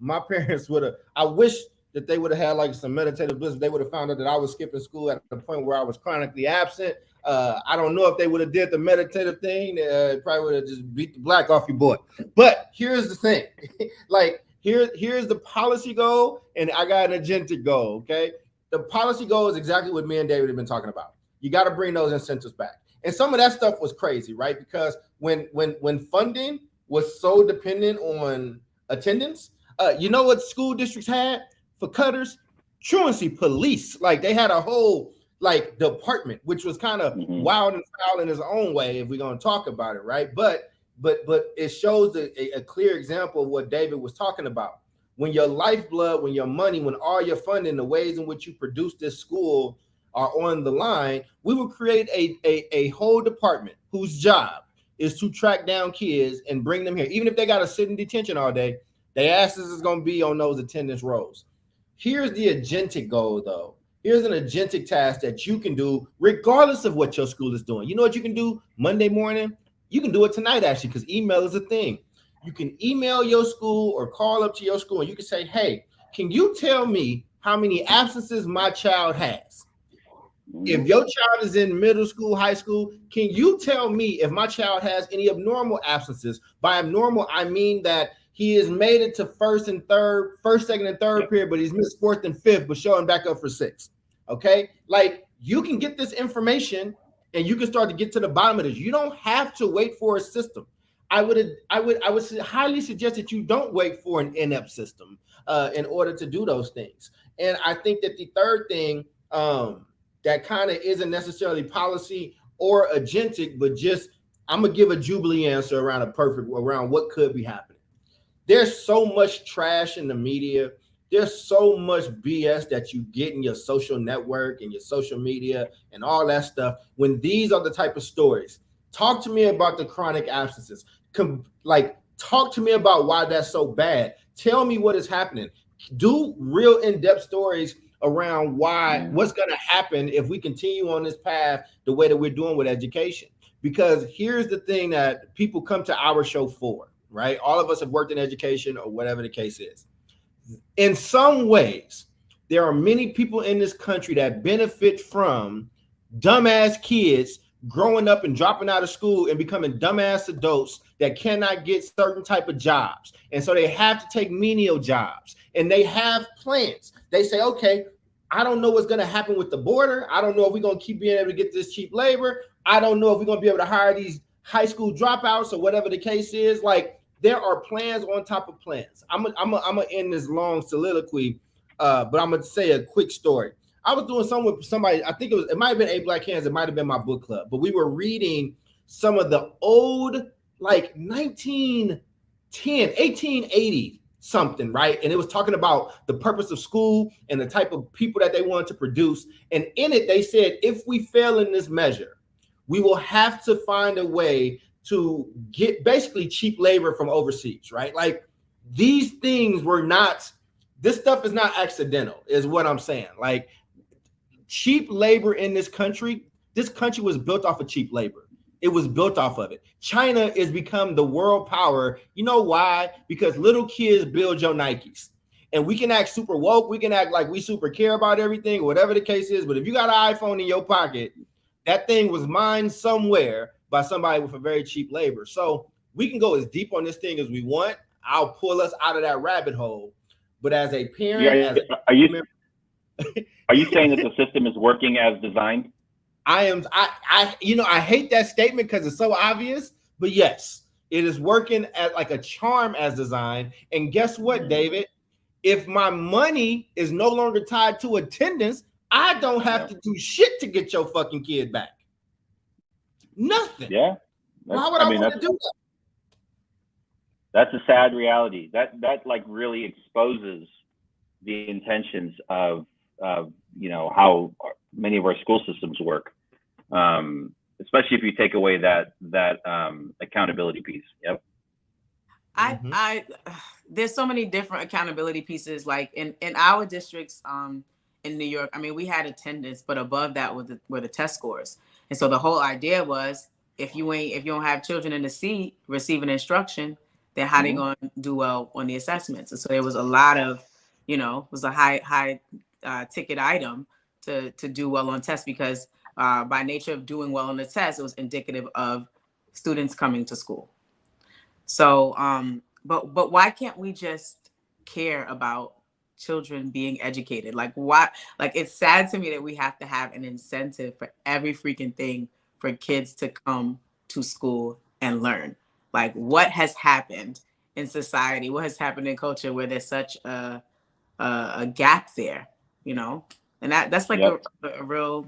My parents I wish that they would have had like some meditative bliss. They would have found out that I was skipping school at the point where I was chronically absent. I don't know if they would have did the meditative thing. Probably would have just beat the black off your boy. But here's the thing. Here's the policy goal, and I got an agentic goal, okay? The policy goal is exactly what me and David have been talking about. You got to bring those incentives back. And some of that stuff was crazy, right? Because when funding was so dependent on attendance, you know what school districts had for cutters? Truancy police. Like they had a whole department, which was kind of wild and foul in its own way, if we're going to talk about it, right? But it shows a clear example of what David was talking about. When your lifeblood, when your money, when all your funding, the ways in which you produce this school are on the line, we will create a whole department whose job is to track down kids and bring them here. Even if they got to sit in detention all day, their asses is going to be on those attendance rolls. Here's the agentic goal, though. Here's an agentic task that you can do regardless of what your school is doing. You know what you can do Monday morning? You can do it tonight, actually, because email is a thing. You can email your school or call up to your school and you can say, hey, can you tell me how many absences my child has? If your child is in middle school, high school, can you tell me if my child has any abnormal absences? By abnormal, I mean that he has made it to first, second, and third period, but he's missed fourth and fifth, but showing back up for sixth. Okay, like you can get this information and you can start to get to the bottom of this. You don't have to wait for a system. I would highly suggest that you don't wait for an inept system in order to do those things. And I think that the third thing that kind of isn't necessarily policy or agentic, but just I'm gonna give a Jubilee answer around what could be happening. There's so much trash in the media. There's so much BS that you get in your social network and your social media and all that stuff. When these are the type of stories, talk to me about the chronic absences. Talk to me about why that's so bad. Tell me what is happening. Do real in-depth stories around what's going to happen if we continue on this path the way that we're doing with education. Because here's the thing that people come to our show for, right? All of us have worked in education or whatever the case is. In some ways, there are many people in this country that benefit from dumbass kids growing up and dropping out of school and becoming dumbass adults that cannot get certain type of jobs. And so they have to take menial jobs, and they have plans. They say, okay, I don't know what's going to happen with the border. I don't know if we're going to keep being able to get this cheap labor. I don't know if we're going to be able to hire these high school dropouts or whatever the case is. Like, there are plans on top of plans. I'm gonna end this long soliloquy, but I'm gonna say a quick story. I was doing something with somebody. I think it might have been Eight Black Hands. It might have been my book club, but we were reading some of the old, like 1880 something, right? And it was talking about the purpose of school and the type of people that they wanted to produce. And in it, they said, if we fail in this measure, we will have to find a way to get basically cheap labor from overseas, right? Like, these things were not, this stuff is not accidental, is what I'm saying. Like, cheap labor in this country was built off of cheap labor. It was built off of it. China has become the world power. You know why? Because little kids build your Nikes. And we can act super woke. We can act like we super care about everything, whatever the case is. But if you got an iPhone in your pocket, that thing was mined somewhere by somebody with a very cheap labor. So we can go as deep on this thing as we want. I'll pull us out of that rabbit hole. But as a parent, are you saying that the system is working as designed? I hate that statement because it's so obvious, but yes, it is working at like a charm as designed. And guess what, David? If my money is no longer tied to attendance, I don't have to do shit to get your fucking kid back. Nothing. Yeah. Why would I want to do that? That's a sad reality. That like really exposes the intentions of how many of our school systems work, especially if you take away that accountability piece. Yep. There's so many different accountability pieces. Like in our districts, in New York, I mean, we had attendance, but above that were the test scores. And so the whole idea was, if you don't have children in the seat receiving instruction, then how they going to do well on the assessments? And so there was a lot of, it was a high ticket item to do well on tests, because by nature of doing well on the test, it was indicative of students coming to school. So, but why can't we just care about children being educated? Like, why? Like, it's sad to me that we have to have an incentive for every freaking thing for kids to come to school and learn. Like, what has happened in society? What has happened in culture where there's such a gap there? And that's like a real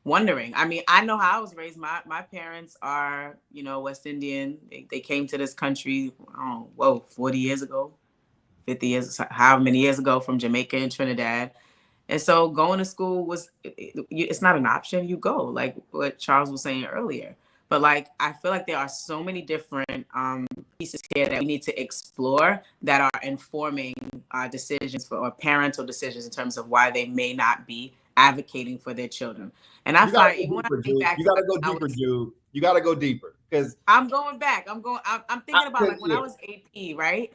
wondering. I mean, I know how I was raised. My parents are, West Indian. They came to this country, 40 years ago, 50 years, however many years ago, from Jamaica and Trinidad. And so going to school it's not an option. You go, like what Charles was saying earlier. But like, I feel like there are so many different pieces here that we need to explore that are informing decisions or parental decisions in terms of why they may not be advocating for their children. And I find you gotta go deeper, Jude. You gotta go deeper, because I'm going back. I'm thinking about like when I was AP, right?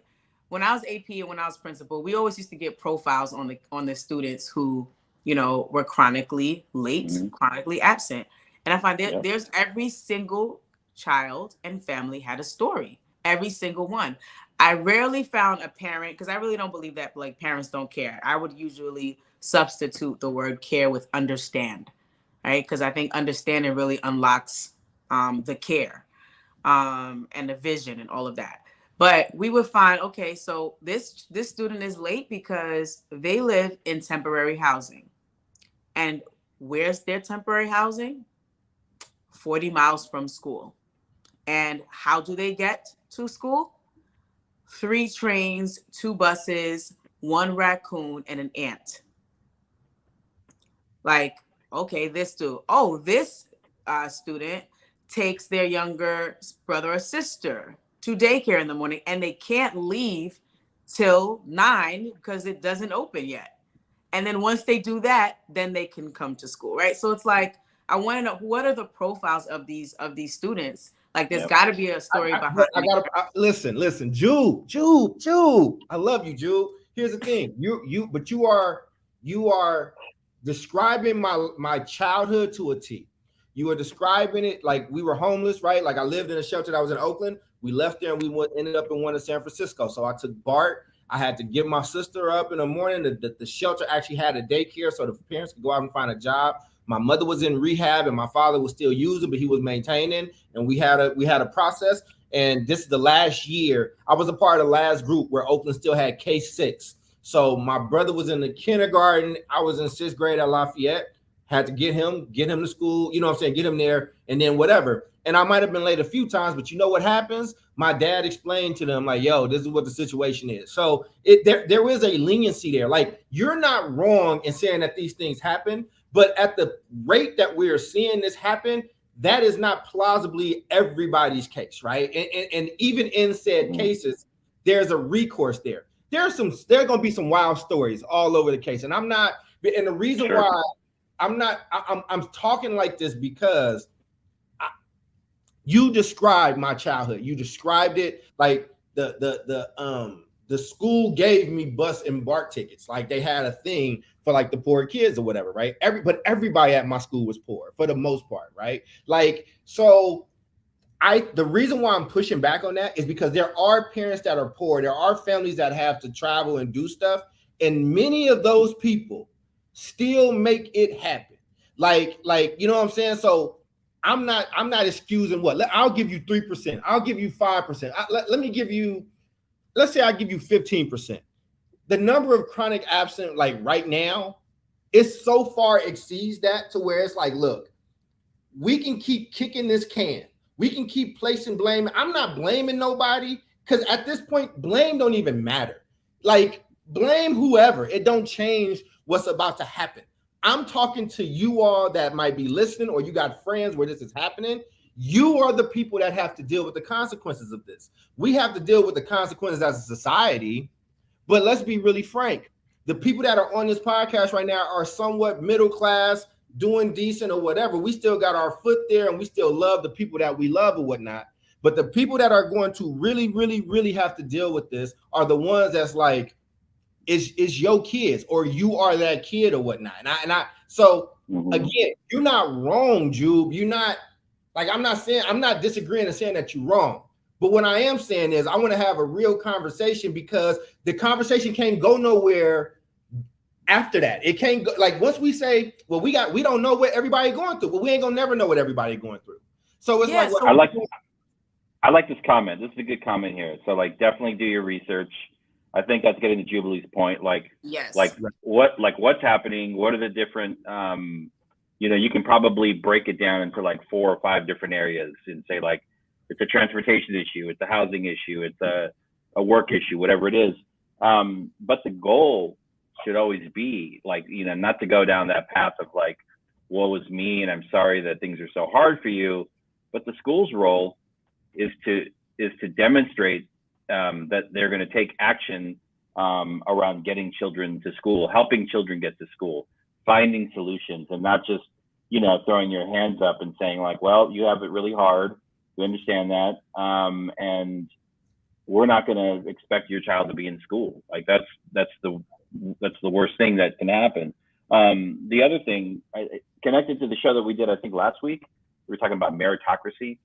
When I was AP and when I was principal, we always used to get profiles on the students who, were chronically late, chronically absent. And I find that there's every single child and family had a story, every single one. I rarely found a parent, because I really don't believe that like parents don't care. I would usually substitute the word care with understand, right? Because I think understanding really unlocks the care and the vision and all of that. But we would find, okay, so this student is late because they live in temporary housing. And where's their temporary housing? 40 miles from school. And how do they get to school? 3 trains, 2 buses, 1 raccoon, and an ant. Like, okay, this student takes their younger brother or sister to daycare in the morning, and they can't leave till 9 because it doesn't open yet. And then once they do that, then they can come to school, right? So it's like, I want to know, what are the profiles of these students Like there's got to be a story behind it. Listen, Jude. I love you, Jude. Here's the thing. You are describing my childhood to a T. You were describing it like we were homeless, right? Like I lived in a shelter that was in Oakland. We left there and we ended up in one in San Francisco. So I took Bart. I had to get my sister up in the morning. The shelter actually had a daycare so the parents could go out and find a job. My mother was in rehab and my father was still using, but he was maintaining. And we had a process. And this is the last year. I was a part of the last group where Oakland still had K-6. So my brother was in the kindergarten. I was in 6th grade at Lafayette. Had to get him to school, you know what I'm saying, get him there, and then whatever. And I might have been late a few times, but you know what happens? My dad explained to them, like, yo, this is what the situation is. So there is a leniency there. Like, you're not wrong in saying that these things happen, but at the rate that we're seeing this happen, that is not plausibly everybody's case, right? And even in said cases, there's a recourse there. There are going to be some wild stories all over the case. And the reason why I'm talking like this because you described my childhood. You described it like the school gave me bus and BART tickets. Like they had a thing for like the poor kids or whatever, right? But everybody at my school was poor for the most part, right? Like, so the reason why I'm pushing back on that is because there are parents that are poor. There are families that have to travel and do stuff. And many of those people still make it happen. Like, you know what I'm saying? So I'm not excusing what. I'll give you 3%. I'll give you 5%. Let's say I give you 15%. The number of chronic absent, like right now, it so far exceeds that to where it's like, look, we can keep kicking this can. We can keep placing blame. I'm not blaming nobody because at this point, blame don't even matter. Like, blame whoever. It don't change what's about to happen. I'm talking to you all that might be listening, or you got friends where this is happening. You are the people that have to deal with the consequences of this. We have to deal with the consequences as a society, but let's be really frank. The people that are on this podcast right now are somewhat middle class, doing decent or whatever. We still got our foot there and we still love the people that we love or whatnot. But the people that are going to really, really, really have to deal with this are the ones that's like, is your kids or you are that kid or whatnot. Again, you're not wrong, Jube. You're not like, I'm not disagreeing and saying that you're wrong. But what I am saying is I want to have a real conversation because the conversation can't go nowhere after that. It can't go like once we say, well, we don't know what everybody going through. Well, we ain't gonna never know what everybody going through. So it's I like this comment. This is a good comment here. So like definitely do your research. I think that's getting to Jubilee's point. Like, yes. What's happening? What are the different, you can probably break it down into like 4 or 5 different areas and say like, it's a transportation issue, it's a housing issue, it's a work issue, whatever it is. But the goal should always be like, not to go down that path of like, woe is me and I'm sorry that things are so hard for you. But the school's role is to demonstrate that they're going to take action around getting children to school, helping children get to school, finding solutions, and not just, throwing your hands up and saying like, well, you have it really hard. We understand that. And we're not going to expect your child to be in school. Like that's the worst thing that can happen. The other thing, connected to the show that we did, I think last week, we were talking about meritocracy.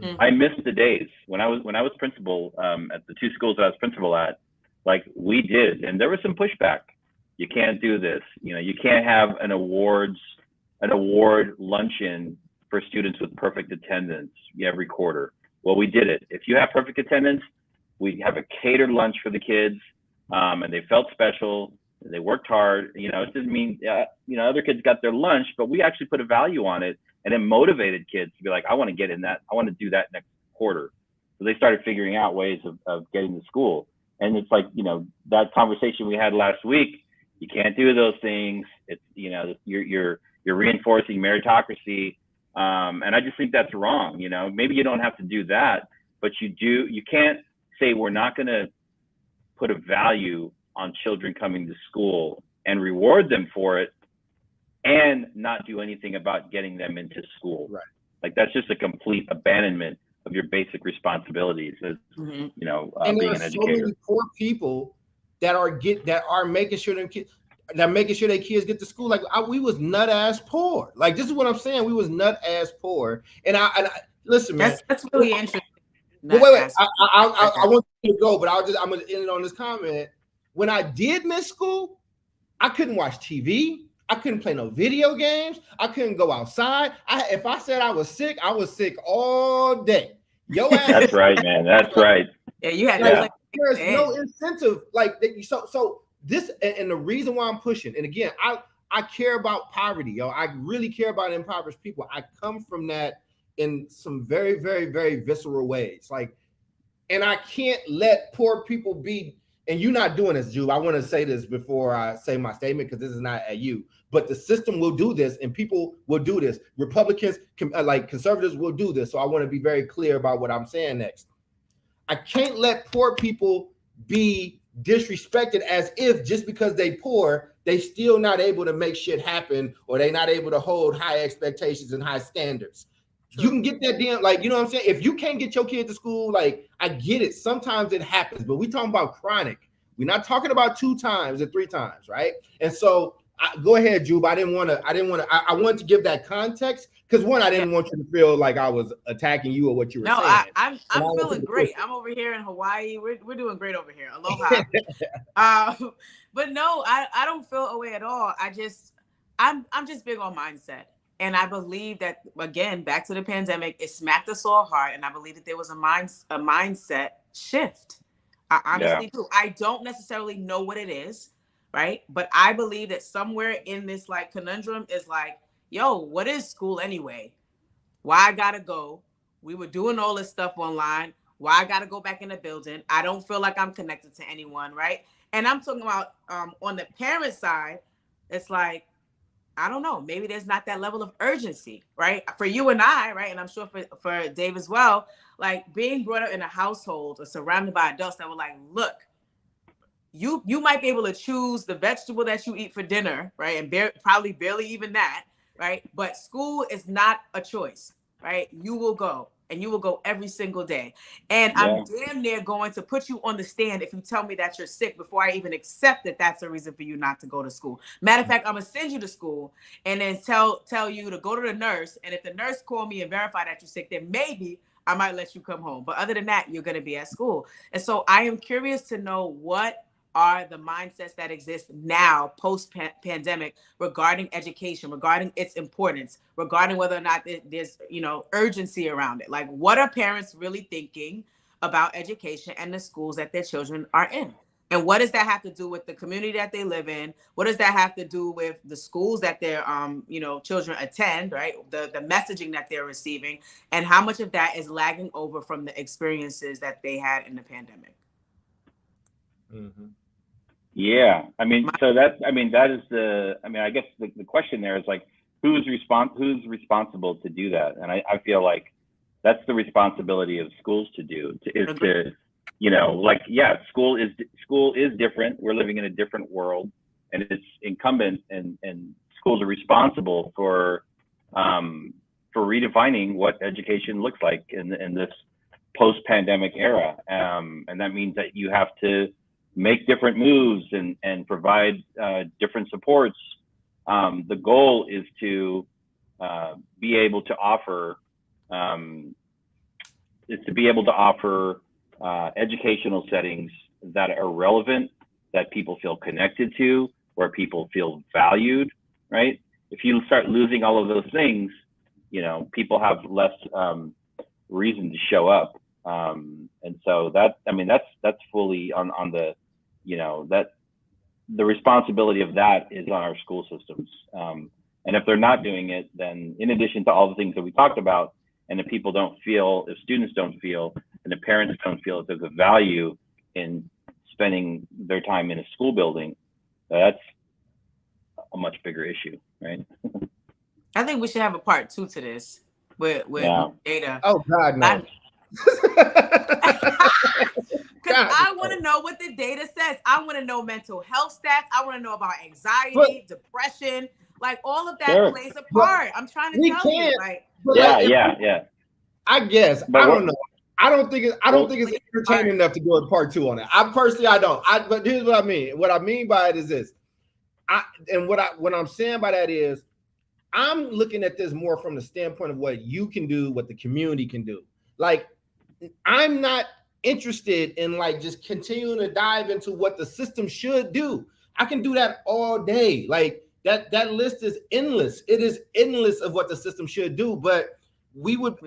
Mm-hmm. I missed the days when I was principal at the 2 schools that I was principal at. Like we did, and there was some pushback. You can't do this. You can't have an award luncheon for students with perfect attendance every quarter. Well, we did it. If you have perfect attendance, we have a catered lunch for the kids, and they felt special. They worked hard. It doesn't mean other kids got their lunch, but we actually put a value on it. And it motivated kids to be like, I want to get in that. I want to do that next quarter. So they started figuring out ways of getting to school. And it's like, that conversation we had last week, you can't do those things. It's, you're reinforcing meritocracy. And I just think that's wrong. Maybe you don't have to do that, but you can't say we're not going to put a value on children coming to school and reward them for it, and not do anything about getting them into school. Right. Like that's just a complete abandonment your basic responsibilities as Mm-hmm. you know, And being there an are so educator. many poor people that are making sure their kids. They're making sure their kids get to school. Like we was nut ass poor. Like this is what I'm saying. We was nut ass poor. And I listen, man. That's really interesting. Well, wait. I want you to go, but I'm gonna end it on this comment. When I did miss school, I couldn't watch TV. I couldn't play no video games. I couldn't go outside. If I said I was sick all day. Yo ass. That's right, man. That's right. Yeah, you had Yeah. There's no incentive like that. So this and the reason why I'm pushing, and again, I care about poverty, yo. I really care about impoverished people. I come from that in some very, very, very visceral ways. Like, and I can't let poor people be. And you're not doing this, Jude. I want to say this before I say my statement because this is not at you. But the system will do this, and people will do this. Republicans, like conservatives, will do this. So I want to be very clear about what I'm saying next. I can't let poor people be disrespected as if just because they poor, they still not able to make shit happen, or they not able to hold high expectations and high standards. You can get that damn, like, you know what I'm saying? If you can't get your kid to school, like, I get it. Sometimes it happens, but we talking about chronic. We're not talking about 2 times or 3 times, right? And so go ahead, Jube. I wanted to give that context because one, I didn't want you to feel like I was attacking you or what you were saying. No, I'm feeling great. I'm over here in Hawaii. We're doing great over here. Aloha. But no, I don't feel away at all. I'm just big on mindset. And I believe that, again, back to the pandemic, it smacked us all hard. And I believe that there was a mindset shift. I honestly do. I don't necessarily know what it is, right? But I believe that somewhere in this like conundrum is like, yo, what is school anyway? Why I gotta go? We were doing all this stuff online. Why I gotta go back in the building? I don't feel like I'm connected to anyone, right? And I'm talking about on the parent side, it's like, I don't know, maybe there's not that level of urgency, right? For you and I, right? And I'm sure for Dave as well, like being brought up in a household or surrounded by adults that were like, look, you might be able to choose the vegetable that you eat for dinner, right? And probably barely even that, right? But school is not a choice, right? You will go. And you will go every single day. And I'm damn near going to put you on the stand if you tell me that you're sick before I even accept that that's a reason for you not to go to school. Matter of fact, I'm going to send you to school and then tell you to go to the nurse. And if the nurse call me and verify that you're sick, then maybe I might let you come home. But other than that, you're going to be at school. And so I am curious to know what are the mindsets that exist now post-pandemic regarding education, regarding its importance, regarding whether or not there's, urgency around it. Like, what are parents really thinking about education and the schools that their children are in? And what does that have to do with the community that they live in? What does that have to do with the schools that their, children attend, right? The messaging that they're receiving, and how much of that is lagging over from the experiences that they had in the pandemic? Mm-hmm. Yeah, I guess the question there is like, who's responsible to do that? And I feel like that's the responsibility of schools to do, school is different. We're living in a different world, and it's incumbent and schools are responsible for redefining what education looks like in this post-pandemic era. And that means that you have to make different moves and provide different supports. The goal is to be able to offer educational settings that are relevant, that people feel connected to, where people feel valued, right? If you start losing all of those things, people have less reason to show up. And so that's fully on the, that the responsibility of that is on our school systems. And if they're not doing it, then in addition to all the things that we talked about, and if students don't feel, and the parents don't feel that there's a value in spending their time in a school building, that's a much bigger issue, right? I think we should have a part 2 to this with data. Oh God, no. Because I want to know what the data says. I want to know mental health stats. I want to know about anxiety, depression, like all of that plays a part. I'm trying to tell you, like, yeah. I guess. But I don't know. I don't think it's entertaining enough to go in part 2 on it. I personally, I don't. But here's what I mean. What I mean by it is this. What I'm saying by that is I'm looking at this more from the standpoint of what you can do, what the community can do. Like, I'm not interested in like just continuing to dive into what the system should do. I can do that all day. Like that list is endless. It is endless of what the system should do, but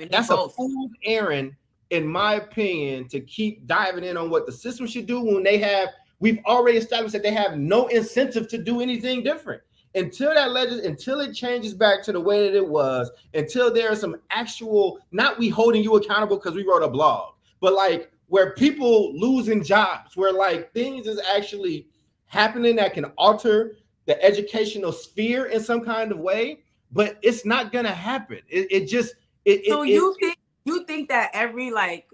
that's a fool's errand, in my opinion, to keep diving in on what the system should do when we've already established that they have no incentive to do anything different. Until it changes back to the way that it was, until there is some actual, not we holding you accountable because we wrote a blog, but like where people losing jobs, where like things is actually happening that can alter the educational sphere in some kind of way, but it's not gonna happen. You think that every like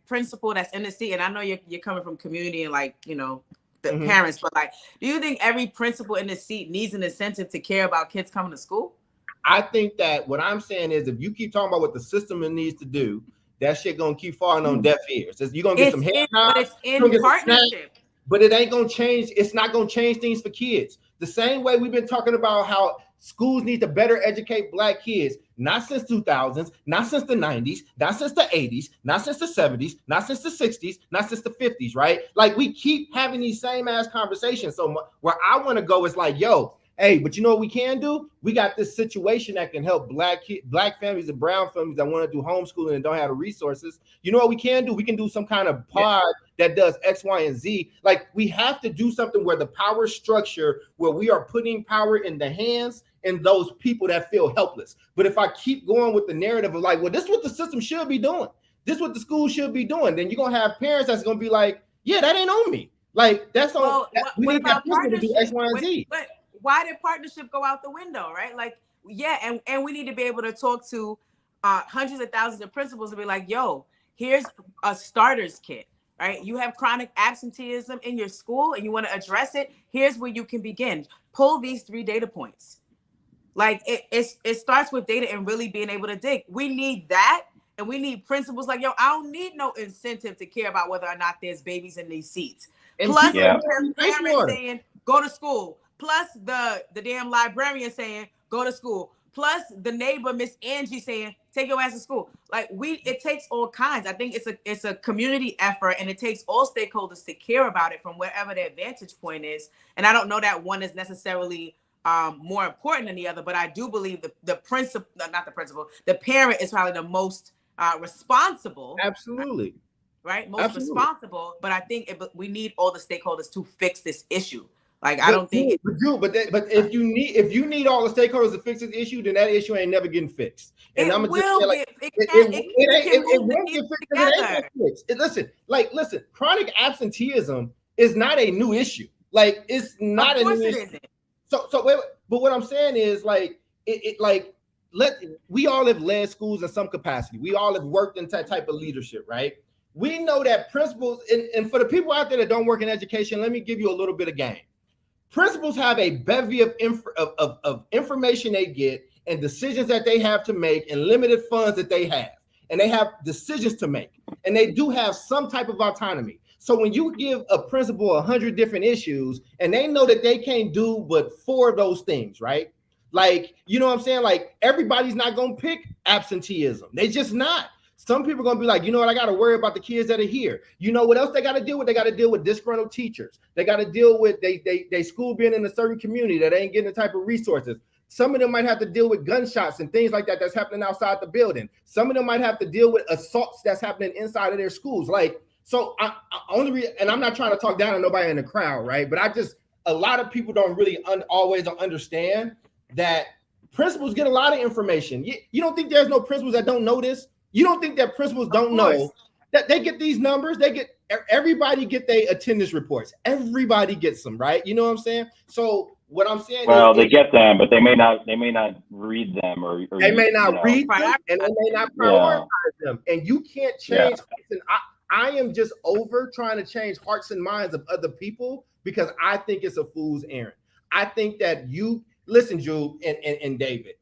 principal that's in the seat, and I know you're coming from community and like, you know, the parents, but like, do you think every principal in the seat needs an incentive to care about kids coming to school? I think that what I'm saying is, if you keep talking about what the system needs to do, that shit gonna keep falling on deaf ears. You're gonna get some head nods, but it's in partnership. But it ain't gonna change. It's not gonna change things for kids. The same way we've been talking about how schools need to better educate Black kids, not since 2000s, not since the 90s, not since the 80s, not since the 70s, not since the 60s, not since the 50s, right? Like, we keep having these same ass conversations. So where I want to go is like, yo, hey, but you know what we can do? We got this situation that can help Black families and brown families that want to do homeschooling and don't have the resources. You know what we can do? We can do some kind of pod that does X, Y, and Z. Like, we have to do something where the power structure, where we are putting power in the hands and those people that feel helpless. But if I keep going with the narrative of like, well, this is what the system should be doing, this is what the school should be doing, then you're gonna have parents that's gonna be like, yeah, that ain't on me. Like, that's on. We need that person to do X, Y, and Z. But why did partnership go out the window, right? Like, yeah, and we need to be able to talk to hundreds of thousands of principals and be like, yo, here's a starter's kit, right? You have chronic absenteeism in your school and you want to address it. Here's where you can begin. Pull these 3 data points. Like, it starts with data and really being able to dig. We need that, and we need principals like, yo, I don't need no incentive to care about whether or not there's babies in these seats. And plus, the parents saying, go to school. Plus, the damn librarian saying, go to school. Plus, the neighbor, Miss Angie, saying, take your ass to school. Like, it takes all kinds. I think it's a community effort, and it takes all stakeholders to care about it from wherever their vantage point is. And I don't know that one is necessarily more important than the other, but I do believe the parent is probably the most responsible. Absolutely. Right? Most responsible. But I think we need all the stakeholders to fix this issue. Like, I don't think if you need all the stakeholders to fix this issue, then that issue ain't never getting fixed. And I'm gonna just say, like, it won't get fixed. Listen, chronic absenteeism is not a new issue. Like, it's not a new issue. So wait, but what I'm saying is, like, we all have led schools in some capacity. We all have worked in that type of leadership, right? We know that principals, and for the people out there that don't work in education, let me give you a little bit of game. Principals have a bevy of information they get and decisions that they have to make and limited funds that they have. And they have decisions to make. And they do have some type of autonomy. So when you give a principal 100 different issues and they know that they can't do but 4 of those things, right? Like, you know what I'm saying? Like, everybody's not going to pick absenteeism. They just not. Some people are going to be like, you know what? I got to worry about the kids that are here. You know what else they got to deal with? They got to deal with disgruntled teachers. They got to deal with they school being in a certain community that ain't getting the type of resources. Some of them might have to deal with gunshots and things like that that's happening outside the building. Some of them might have to deal with assaults that's happening inside of their schools. Like, so and I'm not trying to talk down on nobody in the crowd, right? But a lot of people don't really always understand that principals get a lot of information. You don't think there's no principals that don't know this? You don't think that principals don't know that they get these numbers? Everybody get their attendance reports. Everybody gets them, right? You know what I'm saying? So what I'm saying is, they get them, but they may not read them, or they may not read them, and they may not prioritize them. And you can't change. I am just over trying to change hearts and minds of other people because I think it's a fool's errand. I think that listen, Jude and David,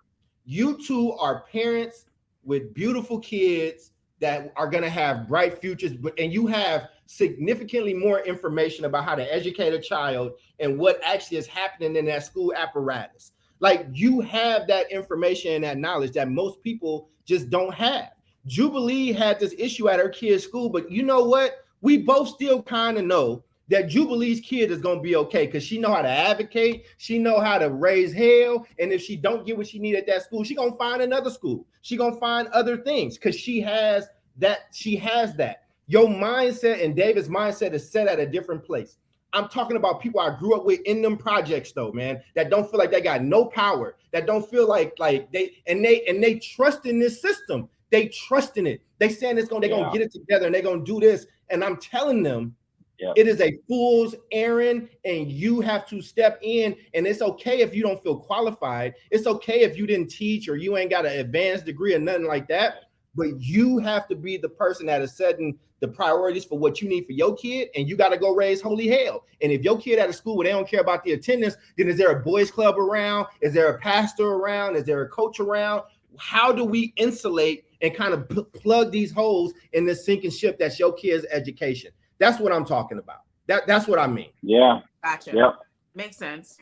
you two are parents with beautiful kids that are going to have bright futures, and you have significantly more information about how to educate a child and what actually is happening in that school apparatus. Like, you have that information and that knowledge that most people just don't have. Jubilee had this issue at her kid's school, but you know what? We both still kind of know that Jubilee's kid is going to be okay because she know how to advocate. She know how to raise hell. And if she don't get what she need at that school, she going to find another school. She going to find other things because she has that. She has that. Your mindset and David's mindset is set at a different place. I'm talking about people I grew up with in them projects though, man, that don't feel like they got no power, that don't feel like they trust in this system. They trust in it. They saying they're gonna get it together and they're gonna do this. And I'm telling them, it is a fool's errand, and you have to step in. And it's okay if you don't feel qualified. It's okay if you didn't teach or you ain't got an advanced degree or nothing like that. But you have to be the person that is setting the priorities for what you need for your kid, and you got to go raise holy hell. And if your kid at a school where they don't care about the attendance, then is there a boys club around? Is there a pastor around? Is there a coach around? How do we insulate and kind of plug these holes in this sinking ship that's your kid's education? That's what I'm talking about. That's what I mean. Yeah. Gotcha. Yep. Makes sense.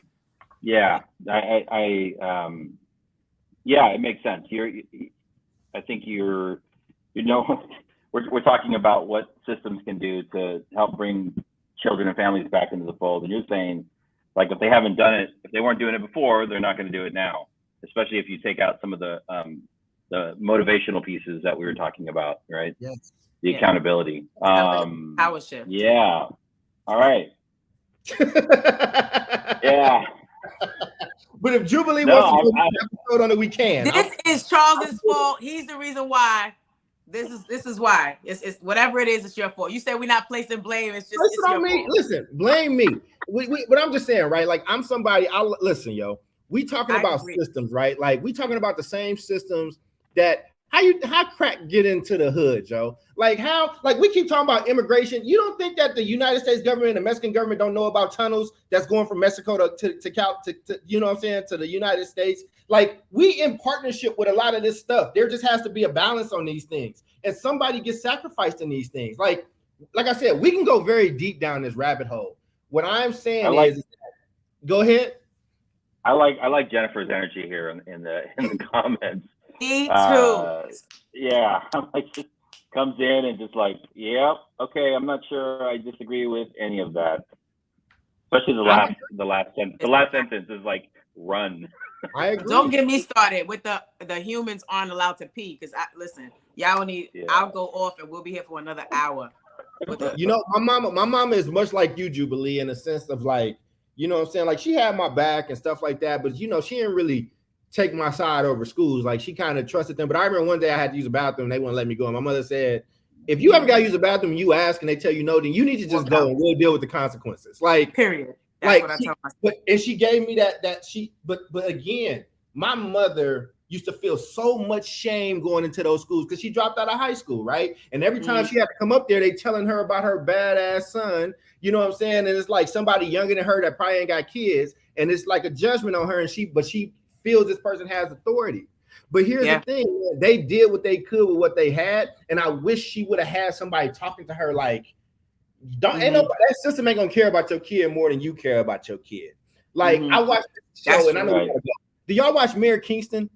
Yeah. It makes sense. I think we're talking about what systems can do to help bring children and families back into the fold. And you're saying, like, if they haven't done it, if they weren't doing it before, they're not going to do it now, especially if you take out some of the motivational pieces that we were talking about, right? Yes. The accountability. Power shift. Yeah. All right. Yeah. But if Jubilee wants to do an episode on it, we can. This is Charles's fault. He's the reason why. This is why. It's whatever it is, it's your fault. You said we're not placing blame. It's just it's your fault. Listen, blame me. But I'm just saying, right? Like, I'm somebody. Listen, yo. We talking about systems, right? Like, we talking about the same systems that how crack get into the hood, Joe? Like, we keep talking about immigration. You don't think that the United States government and the Mexican government don't know about tunnels that's going from Mexico to you know what I'm saying, to the United States? Like, we in partnership with a lot of this stuff. There just has to be a balance on these things, and somebody gets sacrificed in these things. Like I said, we can go very deep down this rabbit hole. What I'm saying is, go ahead. I like Jennifer's energy here in the comments. Me too. Yeah, like, just comes in and just like, yep, okay, I'm not sure I disagree with any of that. Especially the last sentence is like, run. I agree. Don't get me started with the humans aren't allowed to pee, because listen, y'all need. Yeah. I'll go off and we'll be here for another hour. You know, my mama is much like you, Jubilee, in the sense of, like, you know what I'm saying? Like, she had my back and stuff like that, but, you know, she didn't really take my side over schools. Like, she kind of trusted them. But I remember one day I had to use a bathroom and they wouldn't let me go. And my mother said, if you ever got to use a bathroom and you ask and they tell you no, then you need to just go and we'll deal with the consequences. Like, period. That's what I tell myself. And she gave me but again, my mother used to feel so much shame going into those schools because she dropped out of high school, right? And every time she had to come up there, they telling her about her badass son, you know what I'm saying? And it's like somebody younger than her that probably ain't got kids, and it's like a judgment on her, and she feels this person has authority. But here's the thing, they did what they could with what they had, and I wish she would have had somebody talking to her like, ain't nobody, that system ain't gonna care about your kid more than you care about your kid. Like, I watched this show, and I know do y'all watch Mayor Kingstown?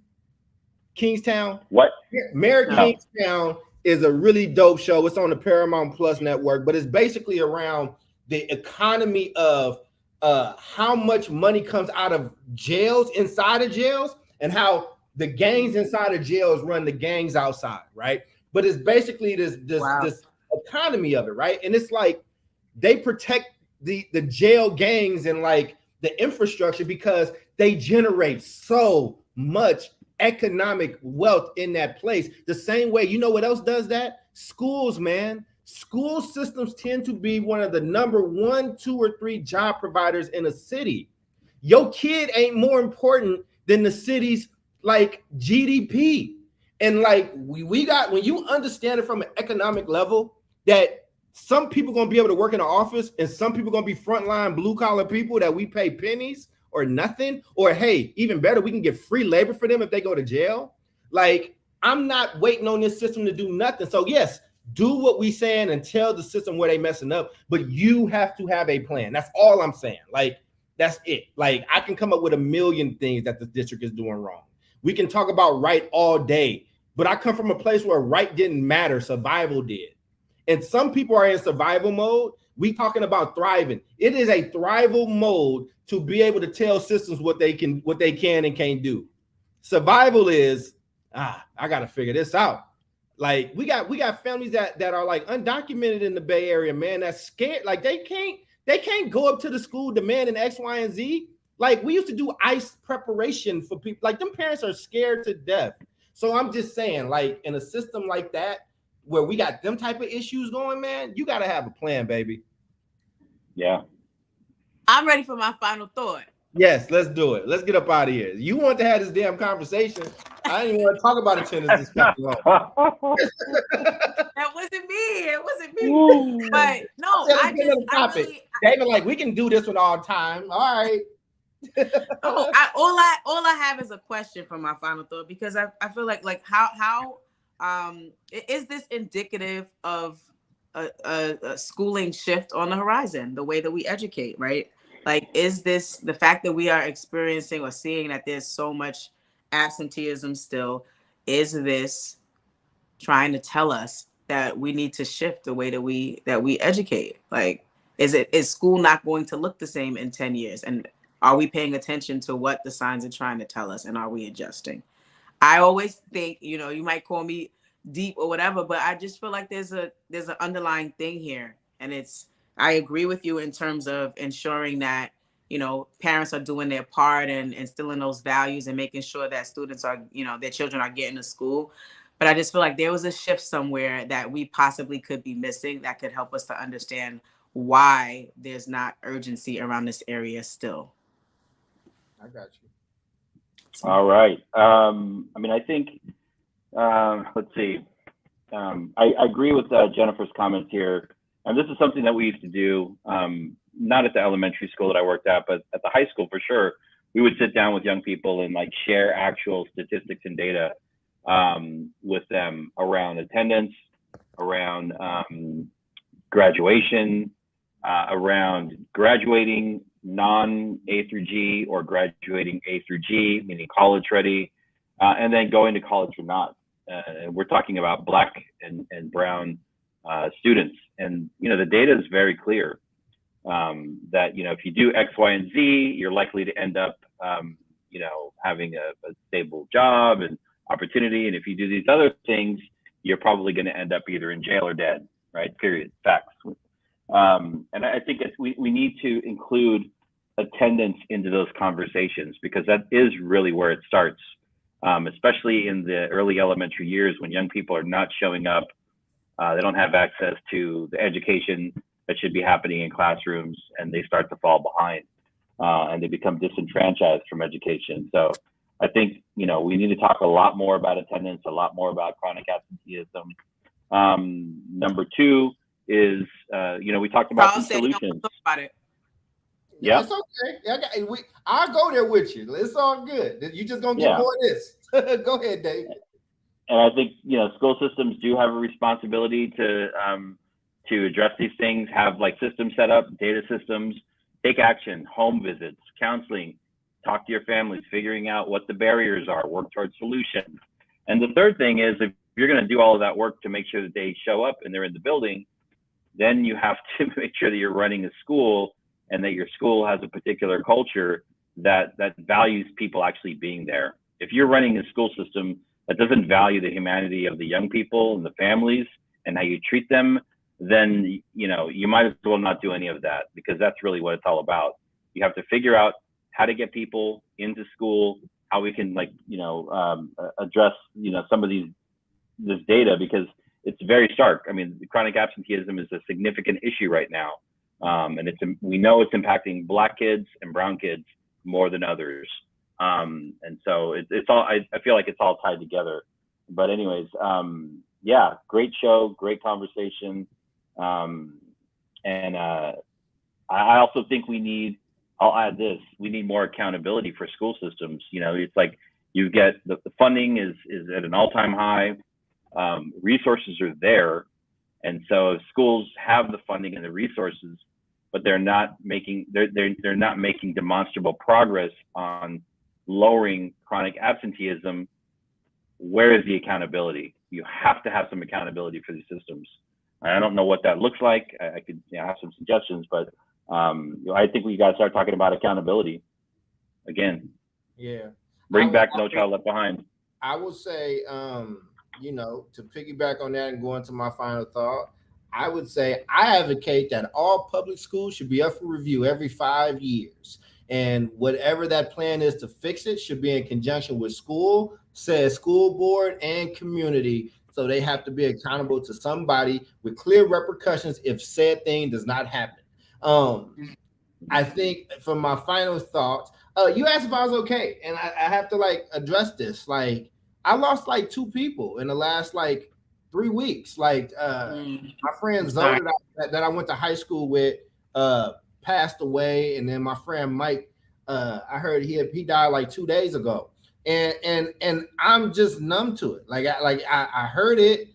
What? Mayor Kingstown is a really dope show. It's on the Paramount Plus network, but it's basically around the economy of how much money comes out of jails, inside of jails, and how the gangs inside of jails run the gangs outside, right? But it's basically this economy of it, right? And it's like they protect the jail gangs and like the infrastructure because they generate so much economic wealth in that place. The same way, you know what else does that? Schools, man. School systems tend to be one of the number 1, 2, or 3 job providers in a city. Your kid ain't more important than the city's like GDP. And like we got, when you understand it from an economic level, that some people gonna be able to work in the office and some people gonna be frontline blue collar people that we pay pennies or nothing, or hey, even better, we can get free labor for them if they go to jail. Like, I'm not waiting on this system to do nothing. So yes, do what we saying and tell the system where they messing up, but you have to have a plan. That's all I'm saying. Like, that's it. Like, I can come up with a million things that the district is doing wrong. We can talk about right all day, but I come from a place where right didn't matter, survival did. And some people are in survival mode. We talking about thriving. It is a thrival mode to be able to tell systems what they can and can't do. Survival is, I got to figure this out. Like, we got families that are like undocumented in the Bay Area, man, that's scared. Like, they can't go up to the school demanding X, Y, and Z. Like, we used to do ICE preparation for people. Like, them parents are scared to death. So I'm just saying, like, in a system like that, where we got them type of issues going, man, you got to have a plan, baby. Yeah. I'm ready for my final thought. Yes, let's do it. Let's get up out of here. You want to have this damn conversation. I didn't even want to talk about attendance this long. That wasn't me. It wasn't me. But no, I really, David, like, we can do this one all the time. All right. all I have is a question for my final thought, because I feel like how is this indicative of a schooling shift on the horizon, the way that we educate, right? Like, is this the fact that we are experiencing or seeing that there's so much absenteeism still? Is this trying to tell us that we need to shift the way that we educate? Like, is school not going to look the same in 10 years? And are we paying attention to what the signs are trying to tell us? And are we adjusting? I always think, you might call me deep or whatever, but I just feel like there's an underlying thing here. And I agree with you in terms of ensuring that, parents are doing their part and instilling those values and making sure that students are, their children are getting to school. But I just feel like there was a shift somewhere that we possibly could be missing that could help us to understand why there's not urgency around this area still. I got you. All right. I think, let's see. I agree with Jennifer's comments here. And this is something that we used to do, not at the elementary school that I worked at, but at the high school for sure. We would sit down with young people and like share actual statistics and data with them around attendance, around graduation, around graduating non-A through G or graduating A through G, meaning college ready, and then going to college or not. We're talking about Black and brown students. And, the data is very clear that, if you do X, Y, and Z, you're likely to end up, having a stable job and opportunity. And if you do these other things, you're probably going to end up either in jail or dead, right? Period. Facts. And I think we need to include attendance into those conversations, because that is really where it starts, especially in the early elementary years when young people are not showing up. They don't have access to the education that should be happening in classrooms, and they start to fall behind, and they become disenfranchised from education. So I think, we need to talk a lot more about attendance, a lot more about chronic absenteeism. Number two is, we talked about some solutions. About it. Yeah, it's okay. I'll go there with you. It's all good. You just gonna get more of this. Go ahead, Dave. And I think, school systems do have a responsibility to address these things, have like systems set up, data systems, take action, home visits, counseling, talk to your families, figuring out what the barriers are, work towards solutions. And the third thing is, if you're going to do all of that work to make sure that they show up and they're in the building, then you have to make sure that you're running a school and that your school has a particular culture that values people actually being there. If you're running a school system that doesn't value the humanity of the young people and the families and how you treat them, then you might as well not do any of that, because that's really what it's all about. You have to figure out how to get people into school, how we can address some of this data, because it's very stark. I mean, chronic absenteeism is a significant issue right now, and we know it's impacting Black kids and brown kids more than others. And so it's all, I feel like it's all tied together. But anyways, yeah, great show, great conversation. And I also think I'll add this, we need more accountability for school systems. It's like, You get the funding is at an all-time high. Resources are there, and so if schools have the funding and the resources, but they're not making demonstrable progress on lowering chronic absenteeism. Where is the accountability? You have to have some accountability for these systems. I don't know what that looks like. I could have some suggestions, but I think we got to start talking about accountability again. Yeah. Bring back No Child Left Behind. I will say, to piggyback on that and go into my final thought, I would say I advocate that all public schools should be up for review every 5 years. And whatever that plan is to fix it should be in conjunction with school board and community. So they have to be accountable to somebody with clear repercussions if said thing does not happen. I think for my final thoughts, you asked if I was okay. And I have to address this. I lost 2 people in the last 3 weeks. My friend Zoe that I went to high school with passed away, and then my friend Mike, I heard he died 2 days ago, and I'm just numb to it. I heard it.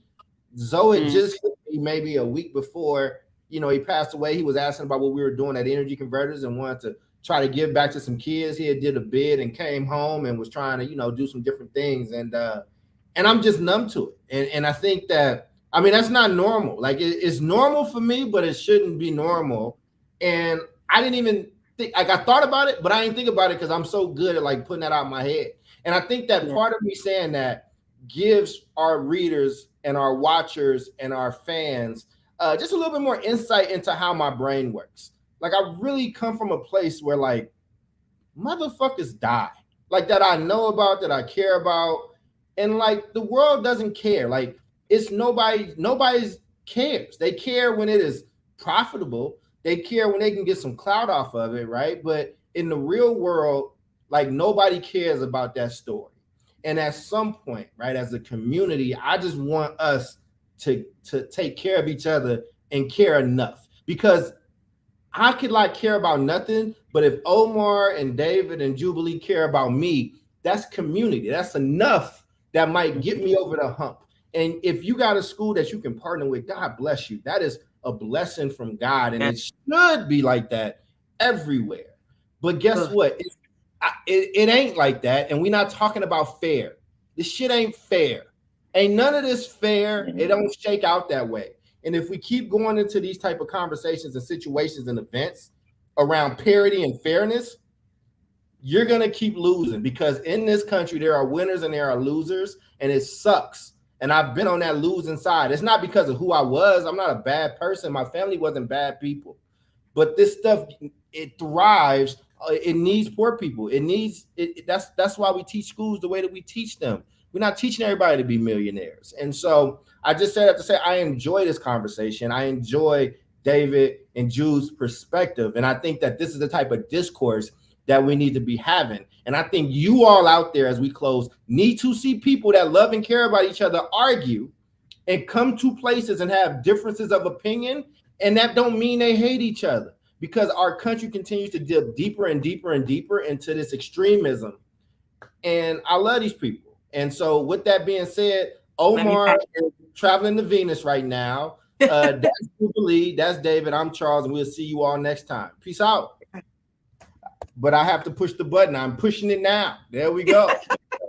Zoe just hit me maybe a week before he passed away. He was asking about what we were doing at Energy Converters and wanted to try to give back to some kids. He had did a bid and came home and was trying to do some different things, and I'm just numb to it. And I think that that's not normal. It's normal for me, but it shouldn't be normal. And I didn't even think, I thought about it, but I didn't think about it because I'm so good at putting that out of my head. And I think that part of me saying that gives our readers and our watchers and our fans just a little bit more insight into how my brain works. I really come from a place where motherfuckers die, that I know about, that I care about. And the world doesn't care. It's nobody's cares. They care when it is profitable. They care when they can get some clout off of it, right? But in the real world, nobody cares about that story. And at some point, right, as a community, I just want us to take care of each other and care enough, because I could care about nothing, but if Omar and David and Jubilee care about me, that's community. That's enough that might get me over the hump. And if you got a school that you can partner with, God bless you. That is a blessing from God, and it should be like that everywhere. But guess what? It ain't like that, and we're not talking about fair. This shit ain't fair. Ain't none of this fair. It don't shake out that way. And if we keep going into these type of conversations and situations and events around parity and fairness, you're going to keep losing, because in this country, there are winners and there are losers, and it sucks. And I've been on that losing side. It's not because of who I was. I'm not a bad person. My family wasn't bad people. But this stuff, it thrives. It needs poor people. That's why we teach schools the way that we teach them. We're not teaching everybody to be millionaires. And so I just said that to say I enjoy this conversation. I enjoy David and Jude's perspective. And I think that this is the type of discourse that we need to be having. And I think you all out there, as we close, need to see people that love and care about each other argue and come to places and have differences of opinion. And that don't mean they hate each other, because our country continues to dip deeper and deeper and deeper into this extremism. And I love these people. And so with that being said, Omar is traveling to Venus right now. That's Jubilee. That's David. I'm Charles, and we'll see you all next time. Peace out. But I have to push the button. I'm pushing it now. There we go.